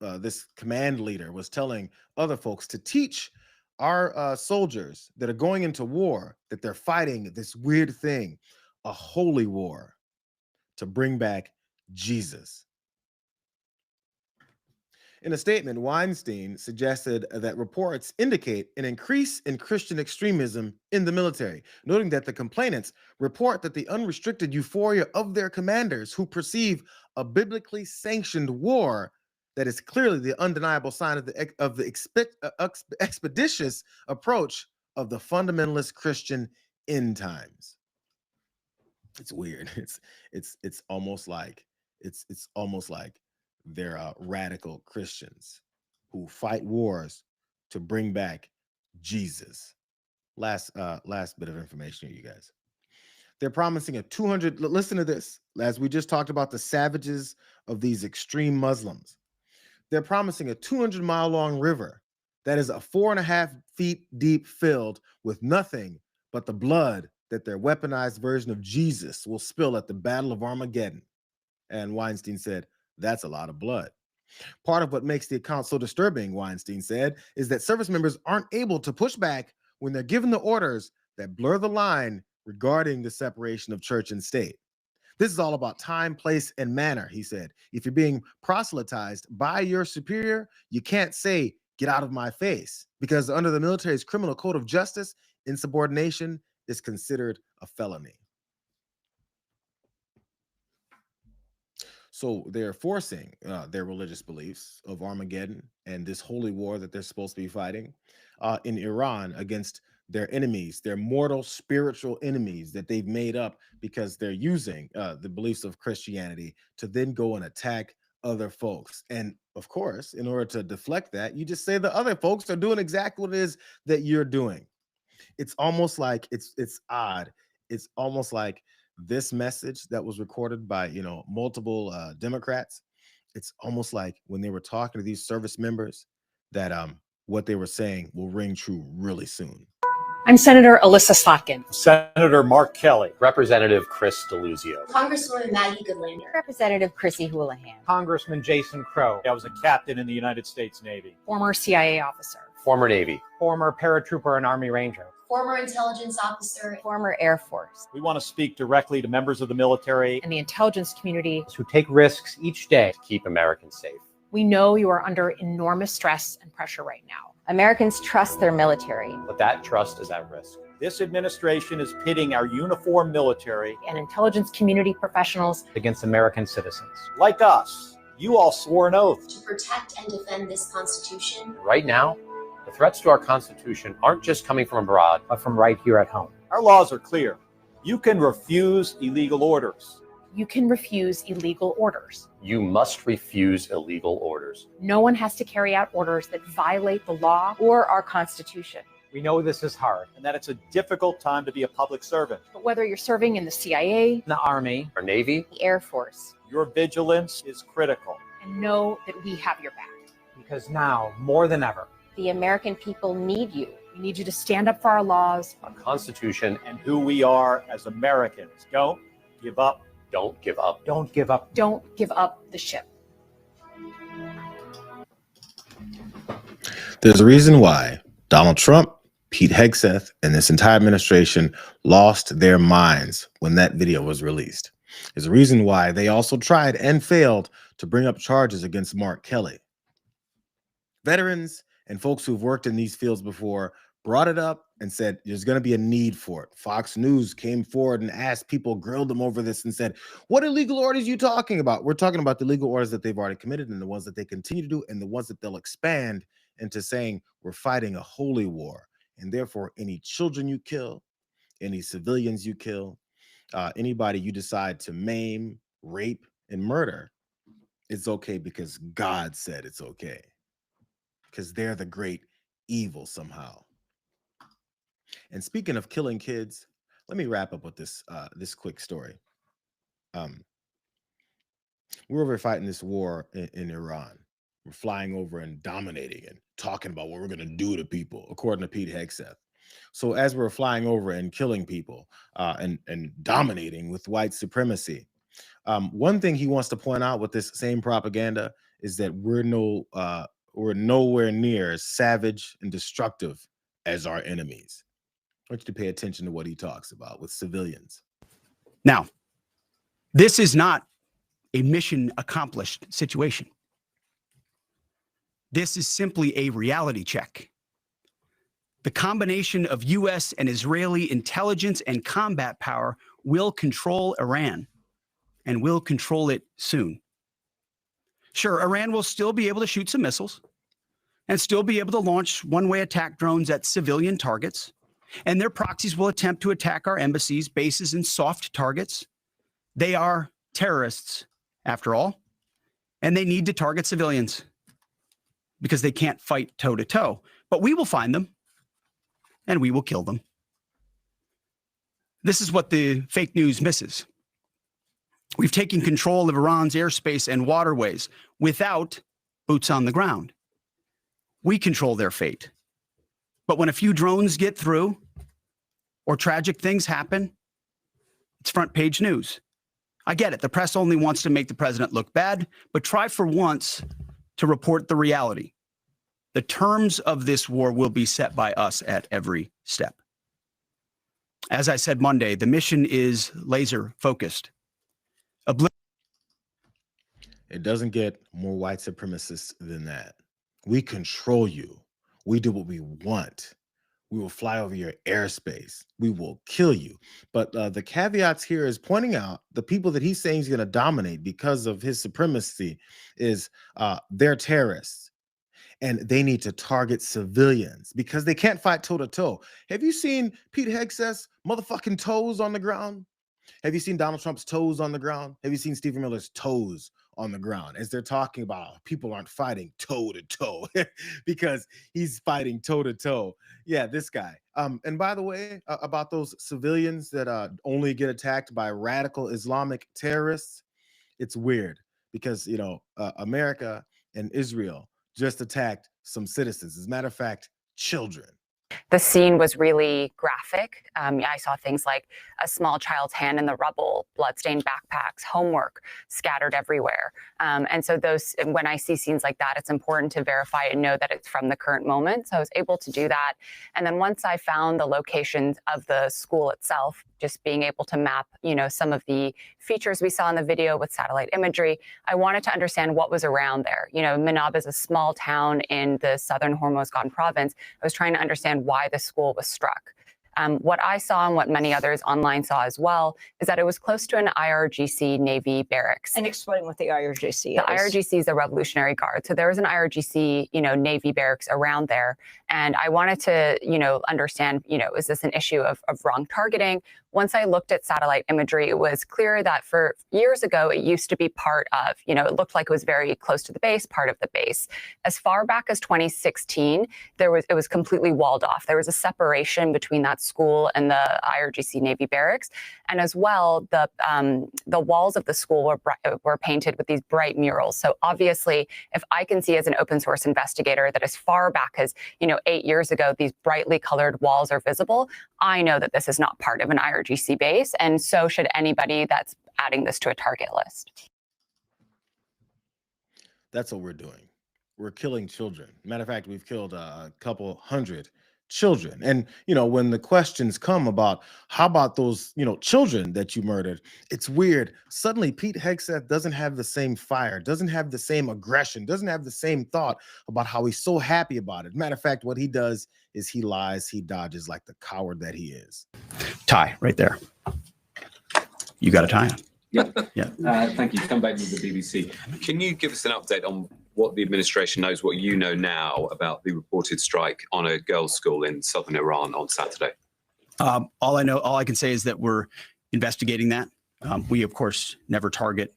this command leader was telling other folks to teach our soldiers that are going into war that they're fighting this weird thing, a holy war, to bring back Jesus. In a statement, Weinstein suggested that reports indicate an increase in Christian extremism in the military, noting that the complainants report that the unrestricted euphoria of their commanders who perceive a biblically sanctioned war that is clearly the undeniable sign of the expeditious approach of the fundamentalist Christian end times. It's weird. It's almost like they're radical Christians who fight wars to bring back Jesus. Last bit of information here, you guys. They're promising a 200, listen to this, as we just talked about the savages of these extreme Muslims. They're promising a 200-mile-long river that is a 4.5 feet deep filled with nothing but the blood that their weaponized version of Jesus will spill at the Battle of Armageddon. And Weinstein said, that's a lot of blood. Part of what makes the account so disturbing, Weinstein said, is that service members aren't able to push back when they're given the orders that blur the line regarding the separation of church and state. This is all about time, place, and manner, he said. If you're being proselytized by your superior, you can't say, get out of my face, because under the military's criminal code of justice, insubordination is considered a felony. So they're forcing their religious beliefs of Armageddon and this holy war that they're supposed to be fighting in Iran against their enemies, their mortal spiritual enemies that they've made up because they're using the beliefs of Christianity to then go and attack other folks. And of course, in order to deflect that, you just say the other folks are doing exactly what it is that you're doing. It's almost like it's odd. It's almost like this message that was recorded by multiple Democrats. It's almost like when they were talking to these service members that what they were saying will ring true really soon. I'm Senator Alyssa Slotkin. Senator Mark Kelly. Representative Chris DeLuzio. Congresswoman Maggie Goodlander. Representative Chrissy Houlihan. Congressman Jason Crow. I was a captain in the United States Navy. Former CIA officer. Former Navy. Former paratrooper and Army Ranger. Former intelligence officer. Former Air Force. We want to speak directly to members of the military and the intelligence community who take risks each day to keep Americans safe. We know you are under enormous stress and pressure right now. Americans trust their military. But that trust is at risk. This administration is pitting our uniformed military and intelligence community professionals against American citizens. Like us, you all swore an oath to protect and defend this Constitution. Right now, the threats to our Constitution aren't just coming from abroad, but from right here at home. Our laws are clear. You can refuse illegal orders. You can refuse illegal orders. You must refuse illegal orders. No one has to carry out orders that violate the law or our Constitution. We know this is hard and that it's a difficult time to be a public servant. But whether you're serving in the CIA, the Army, or Navy, the Air Force, your vigilance is critical. And know that we have your back. Because now, more than ever, the American people need you. We need you to stand up for our laws, our Constitution, and who we are as Americans. Don't give up. Don't give up. Don't give up. Don't give up the ship. There's a reason why Donald Trump, Pete Hegseth, and this entire administration lost their minds when that video was released. There's a reason why they also tried and failed to bring up charges against Mark Kelly. Veterans and folks who've worked in these fields before brought it up and said there's going to be a need for it. Fox News came forward and asked people, grilled them over this and said, what illegal orders are you talking about? We're talking about the legal orders that they've already committed and the ones that they continue to do and the ones that they'll expand into saying we're fighting a holy war. And therefore, any children you kill, any civilians you kill, anybody you decide to maim, rape, and murder, it's okay because God said it's okay. Because they're the great evil somehow. And speaking of killing kids, let me wrap up with this this quick story. We're over fighting this war in Iran. We're flying over and dominating and talking about what we're going to do to people, according to Pete Hegseth. So as we're flying over and killing people and dominating with white supremacy, one thing he wants to point out with this same propaganda is that we're nowhere near as savage and destructive as our enemies. I want you to pay attention to what he talks about with civilians. Now, this is not a mission accomplished situation. This is simply a reality check. The combination of U.S. and Israeli intelligence and combat power will control Iran and will control it soon. Sure, Iran will still be able to shoot some missiles and still be able to launch one-way attack drones at civilian targets, and their proxies will attempt to attack our embassies, bases, and soft targets. They are terrorists, after all, and they need to target civilians because they can't fight toe-to-toe. But we will find them, and we will kill them. This is what the fake news misses. We've taken control of Iran's airspace and waterways without boots on the ground. We control their fate. But when a few drones get through or tragic things happen, it's front page news. I get it. The press only wants to make the president look bad, but try for once to report the reality. The terms of this war will be set by us at every step. As I said Monday, the mission is laser focused. It doesn't get more white supremacists than that. We control you. We do what we want. We will fly over your airspace. We will kill you. But the caveats here is pointing out the people that he's saying he's going to dominate because of his supremacy is they're terrorists. And they need to target civilians because they can't fight toe to toe. Have you seen Pete Hegseth's motherfucking toes on the ground? Have you seen Donald Trump's toes on the ground? Have you seen Stephen Miller's toes on the ground as they're talking about people aren't fighting toe to toe because he's fighting toe to toe? Yeah, this guy. And by the way, about those civilians that only get attacked by radical Islamic terrorists, it's weird because, you know, America and Israel just attacked some citizens. As a matter of fact, children. The scene was really graphic. I saw things like a small child's hand in the rubble, bloodstained backpacks, homework scattered everywhere. And so those, when I see scenes like that, it's important to verify and know that it's from the current moment. So I was able to do that. And then once I found the locations of the school itself, just being able to map, you know, some of the features we saw in the video with satellite imagery, I wanted to understand what was around there. You know, Manab is a small town in the southern Hormozgan province. I was trying to understand why the school was struck. What I saw and what many others online saw as well is that it was close to an IRGC Navy barracks. And explain what the IRGC is. The IRGC is a Revolutionary Guard. So there was an IRGC, you know, Navy barracks around there. And I wanted to, you know, understand, you know, is this an issue of wrong targeting? Once I looked at satellite imagery, it was clear that for years ago, it used to be part of, you know, it looked like it was very close to the base, part of the base. As far back as 2016, it was completely walled off. There was a separation between that school and the IRGC Navy barracks. And as well, the walls of the school were painted with these bright murals. So obviously, if I can see as an open source investigator that as far back as, you know, 8 years ago, these brightly colored walls are visible, I know that this is not part of an IRGC base, and so should anybody that's adding this to a target list. That's what we're doing. We're killing children. Matter of fact, we've killed a couple hundred children. And, you know, when the questions come about how about those, you know, children that you murdered, it's weird. Suddenly, Pete Hegseth doesn't have the same fire, doesn't have the same aggression, doesn't have the same thought about how he's so happy about it. Matter of fact, what he does is he lies, he dodges like the coward that he is. Tie right there. You got a tie on. Yeah. Thank you. Come back to the BBC. Can you give us an update on what the administration knows, what you know now about the reported strike on a girls' school in southern Iran on Saturday? All I can say is that we're investigating that. We, of course, never target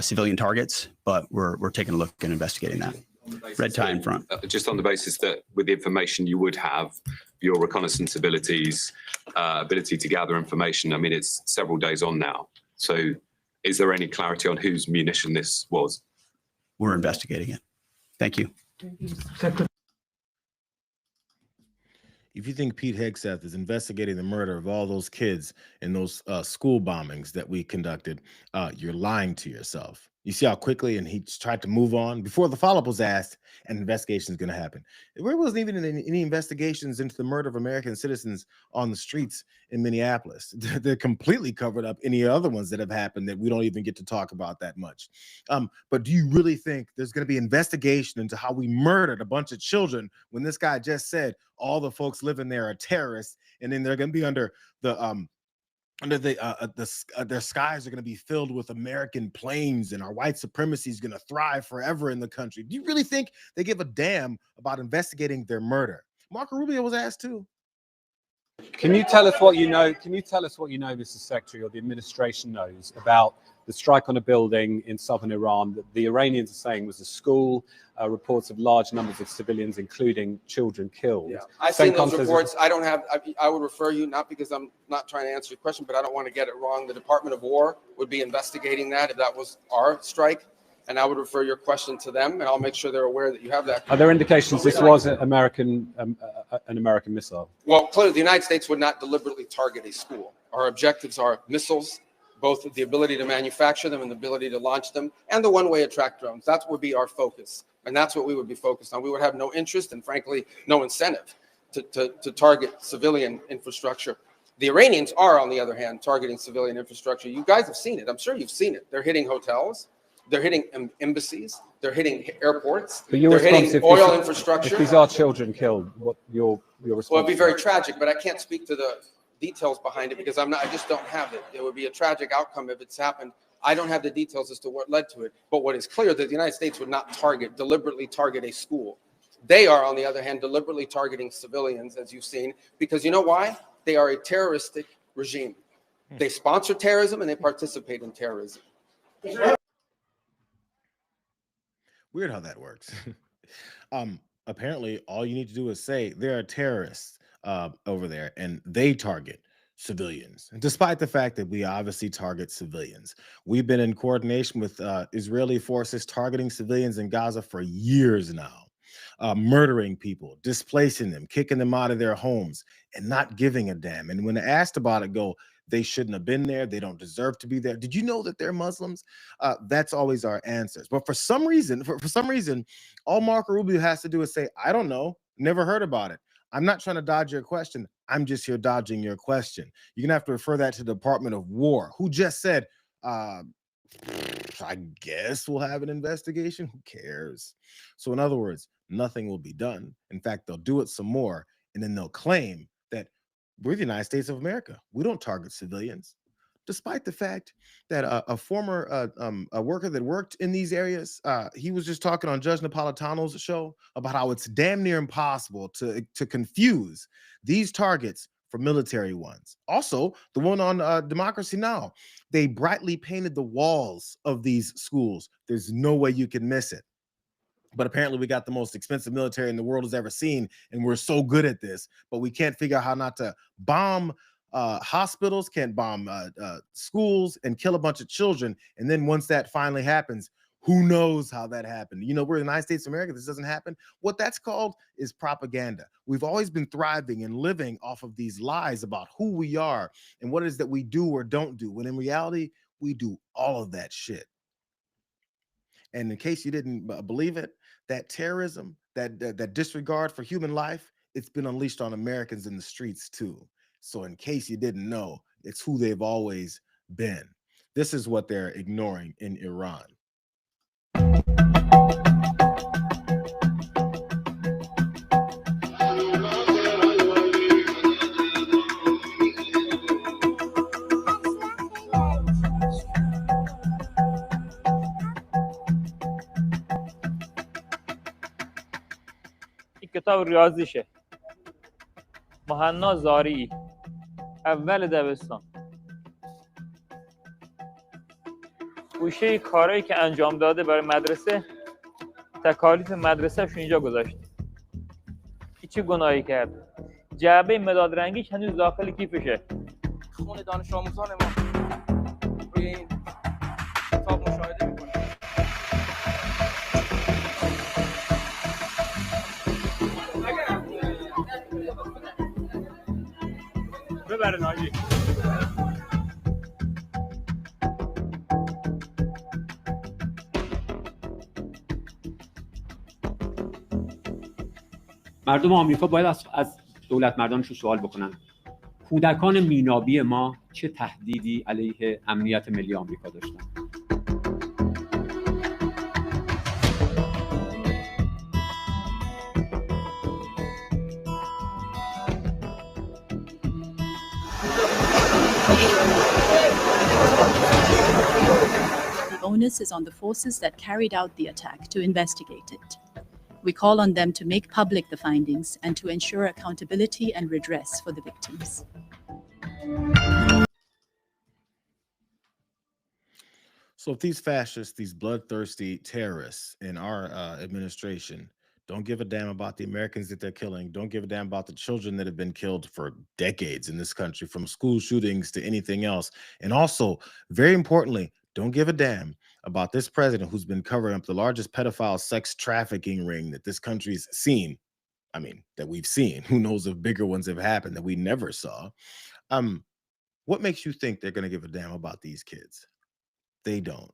civilian targets, but we're taking a look and investigating that. Red tie in front. Just on the basis that with the information you would have, your reconnaissance abilities, ability to gather information, I mean, it's several days on now. So is there any clarity on whose munition this was? We're investigating it. Thank you. If you think Pete Hegseth is investigating the murder of all those kids in those school bombings that we conducted, you're lying to yourself. You see how quickly, and he tried to move on before the follow-up was asked, and investigation is going to happen. There wasn't even any investigations into the murder of American citizens on the streets in Minneapolis. They're completely covered up any other ones that have happened that we don't even get to talk about that much. But do you really think there's going to be investigation into how we murdered a bunch of children when this guy just said all the folks living there are terrorists, and then they're going to be under the their skies are going to be filled with American planes, and our white supremacy is going to thrive forever in the country? Do you really think they give a damn about investigating their murder? Marco Rubio was asked too. Can you tell us what you know? Can you tell us what you know, Mr. Secretary, or the administration knows about the strike on a building in southern Iran that the Iranians are saying was a school? Reports of large numbers of civilians, including children, killed. Yeah. I've seen those reports. I don't have. I would refer you, not because I'm not trying to answer your question, but I don't want to get it wrong. The Department of War would be investigating that if that was our strike, and I would refer your question to them, and I'll make sure they're aware that you have that. Are there indications this was an American missile? Well, clearly, the United States would not deliberately target a school. Our objectives are missiles, both the ability to manufacture them and the ability to launch them, and the one-way attack drones. That would be our focus, and that's what we would be focused on. We would have no interest and, frankly, no incentive to target civilian infrastructure. The Iranians are, on the other hand, targeting civilian infrastructure. You guys have seen it. I'm sure you've seen it. They're hitting hotels. They're hitting embassies. They're hitting airports. But your they're response, hitting if oil this- infrastructure. If these are children killed, what your response? Well, it'd be very tragic, but I can't speak to the details behind it because I just don't have it. It would be a tragic outcome if it's happened. I don't have the details as to what led to it. But what is clear that the United States would not deliberately target a school. They are, on the other hand, deliberately targeting civilians, as you've seen, because you know why? They are a terroristic regime. They sponsor terrorism and they participate in terrorism. Weird how that works. Apparently, all you need to do is say there are terrorists over there, and they target civilians. And despite the fact that we obviously target civilians, we've been in coordination with Israeli forces targeting civilians in Gaza for years now, murdering people, displacing them, kicking them out of their homes, and not giving a damn. And when asked about it, they shouldn't have been there. They don't deserve to be there. Did you know that they're Muslims? That's always our answers. But for some reason, all Marco Rubio has to do is say, I don't know, never heard about it. I'm not trying to dodge your question. I'm just here dodging your question. You're gonna have to refer that to the Department of War, who just said, I guess we'll have an investigation. Who cares? So in other words, nothing will be done. In fact, they'll do it some more, and then they'll claim that we're the United States of America. We don't target civilians, despite the fact that a former a worker that worked in these areas, he was just talking on Judge Napolitano's show about how it's damn near impossible to confuse these targets for military ones. Also, the one on Democracy Now! They brightly painted the walls of these schools. There's no way you can miss it. But apparently we got the most expensive military in the world has ever seen, and we're so good at this, but we can't figure out how not to bomb hospitals, can't bomb schools, and kill a bunch of children. And then once that finally happens, who knows how that happened? You know, we're the United States of America. This doesn't happen. What that's called is propaganda. We've always been thriving and living off of these lies about who we are and what it is that we do or don't do, when in reality, we do all of that shit. And in case you didn't believe it, that terrorism, that disregard for human life, it's been unleashed on Americans in the streets too. So in case you didn't know, it's who they've always been. This is what they're ignoring in Iran. کتاب ریاضیشه مهنا زاری اول دبستان گوشه کارهایی که انجام داده برای مدرسه تکالیف مدرسه‌ش اینجا گذاشته چه گناهی کرد جعبه مداد رنگیش هنوز داخل کیفشه خون دانش آموزان ما روی این کتاب مشاهده می‌کنه ببرن آجی مردم آمریکا باید از دولت مردانشون سوال بکنن کودکان مینابی ما چه تهدیدی علیه امنیت ملی آمریکا داشتن. The onus is on the forces that carried out the attack to investigate it. We call on them to make public the findings and to ensure accountability and redress for the victims. So if these fascists, these bloodthirsty terrorists in our administration don't give a damn about the Americans that they're killing, don't give a damn about the children that have been killed for decades in this country, from school shootings to anything else, and also, very importantly, don't give a damn about this president who's been covering up the largest pedophile sex trafficking ring that this country's seen. I mean, that we've seen. Who knows if bigger ones have happened that we never saw. What makes you think they're going to give a damn about these kids? They don't.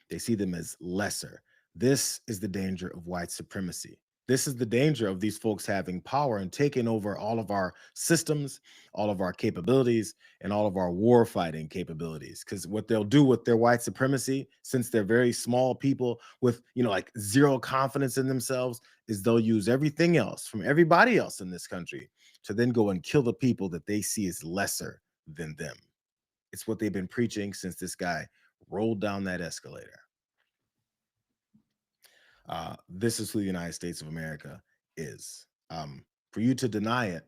They see them as lesser. This is the danger of white supremacy. This is the danger of these folks having power and taking over all of our systems, all of our capabilities, and all of our war fighting capabilities. Because what they'll do with their white supremacy, since they're very small people with, like zero confidence in themselves, is they'll use everything else from everybody else in this country to then go and kill the people that they see as lesser than them. It's what they've been preaching since this guy rolled down that escalator. This is who the United States of America is. For you to deny it,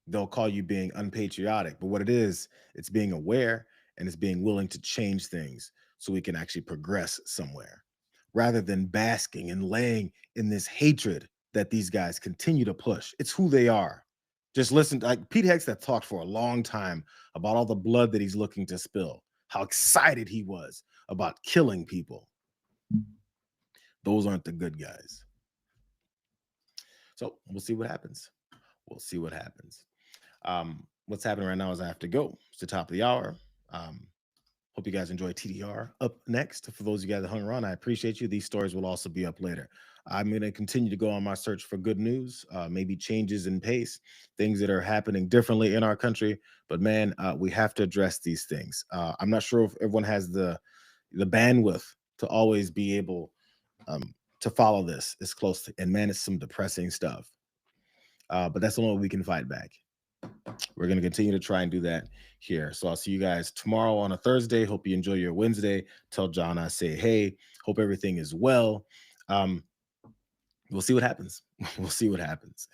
they'll call you being unpatriotic. But what it is, it's being aware and it's being willing to change things so we can actually progress somewhere, rather than basking and laying in this hatred that these guys continue to push. It's who they are. Just listen, like Pete Hegseth talked for a long time about all the blood that he's looking to spill, how excited he was about killing people. Those aren't the good guys. So we'll see what happens. We'll see what happens. What's happening right now is I have to go. It's the top of the hour. Hope you guys enjoy TDR. Up next, for those of you guys that hung around, I appreciate you. These stories will also be up later. I'm going to continue to go on my search for good news, maybe changes in pace, things that are happening differently in our country. But man, we have to address these things. I'm not sure if everyone has the bandwidth to always be able to follow this as closely. And man, it's some depressing stuff. But that's the only way we can fight back. We're going to continue to try and do that here. So I'll see you guys tomorrow on a Thursday. Hope you enjoy your Wednesday. Tell John I say, hey, hope everything is well. We'll see what happens. We'll see what happens.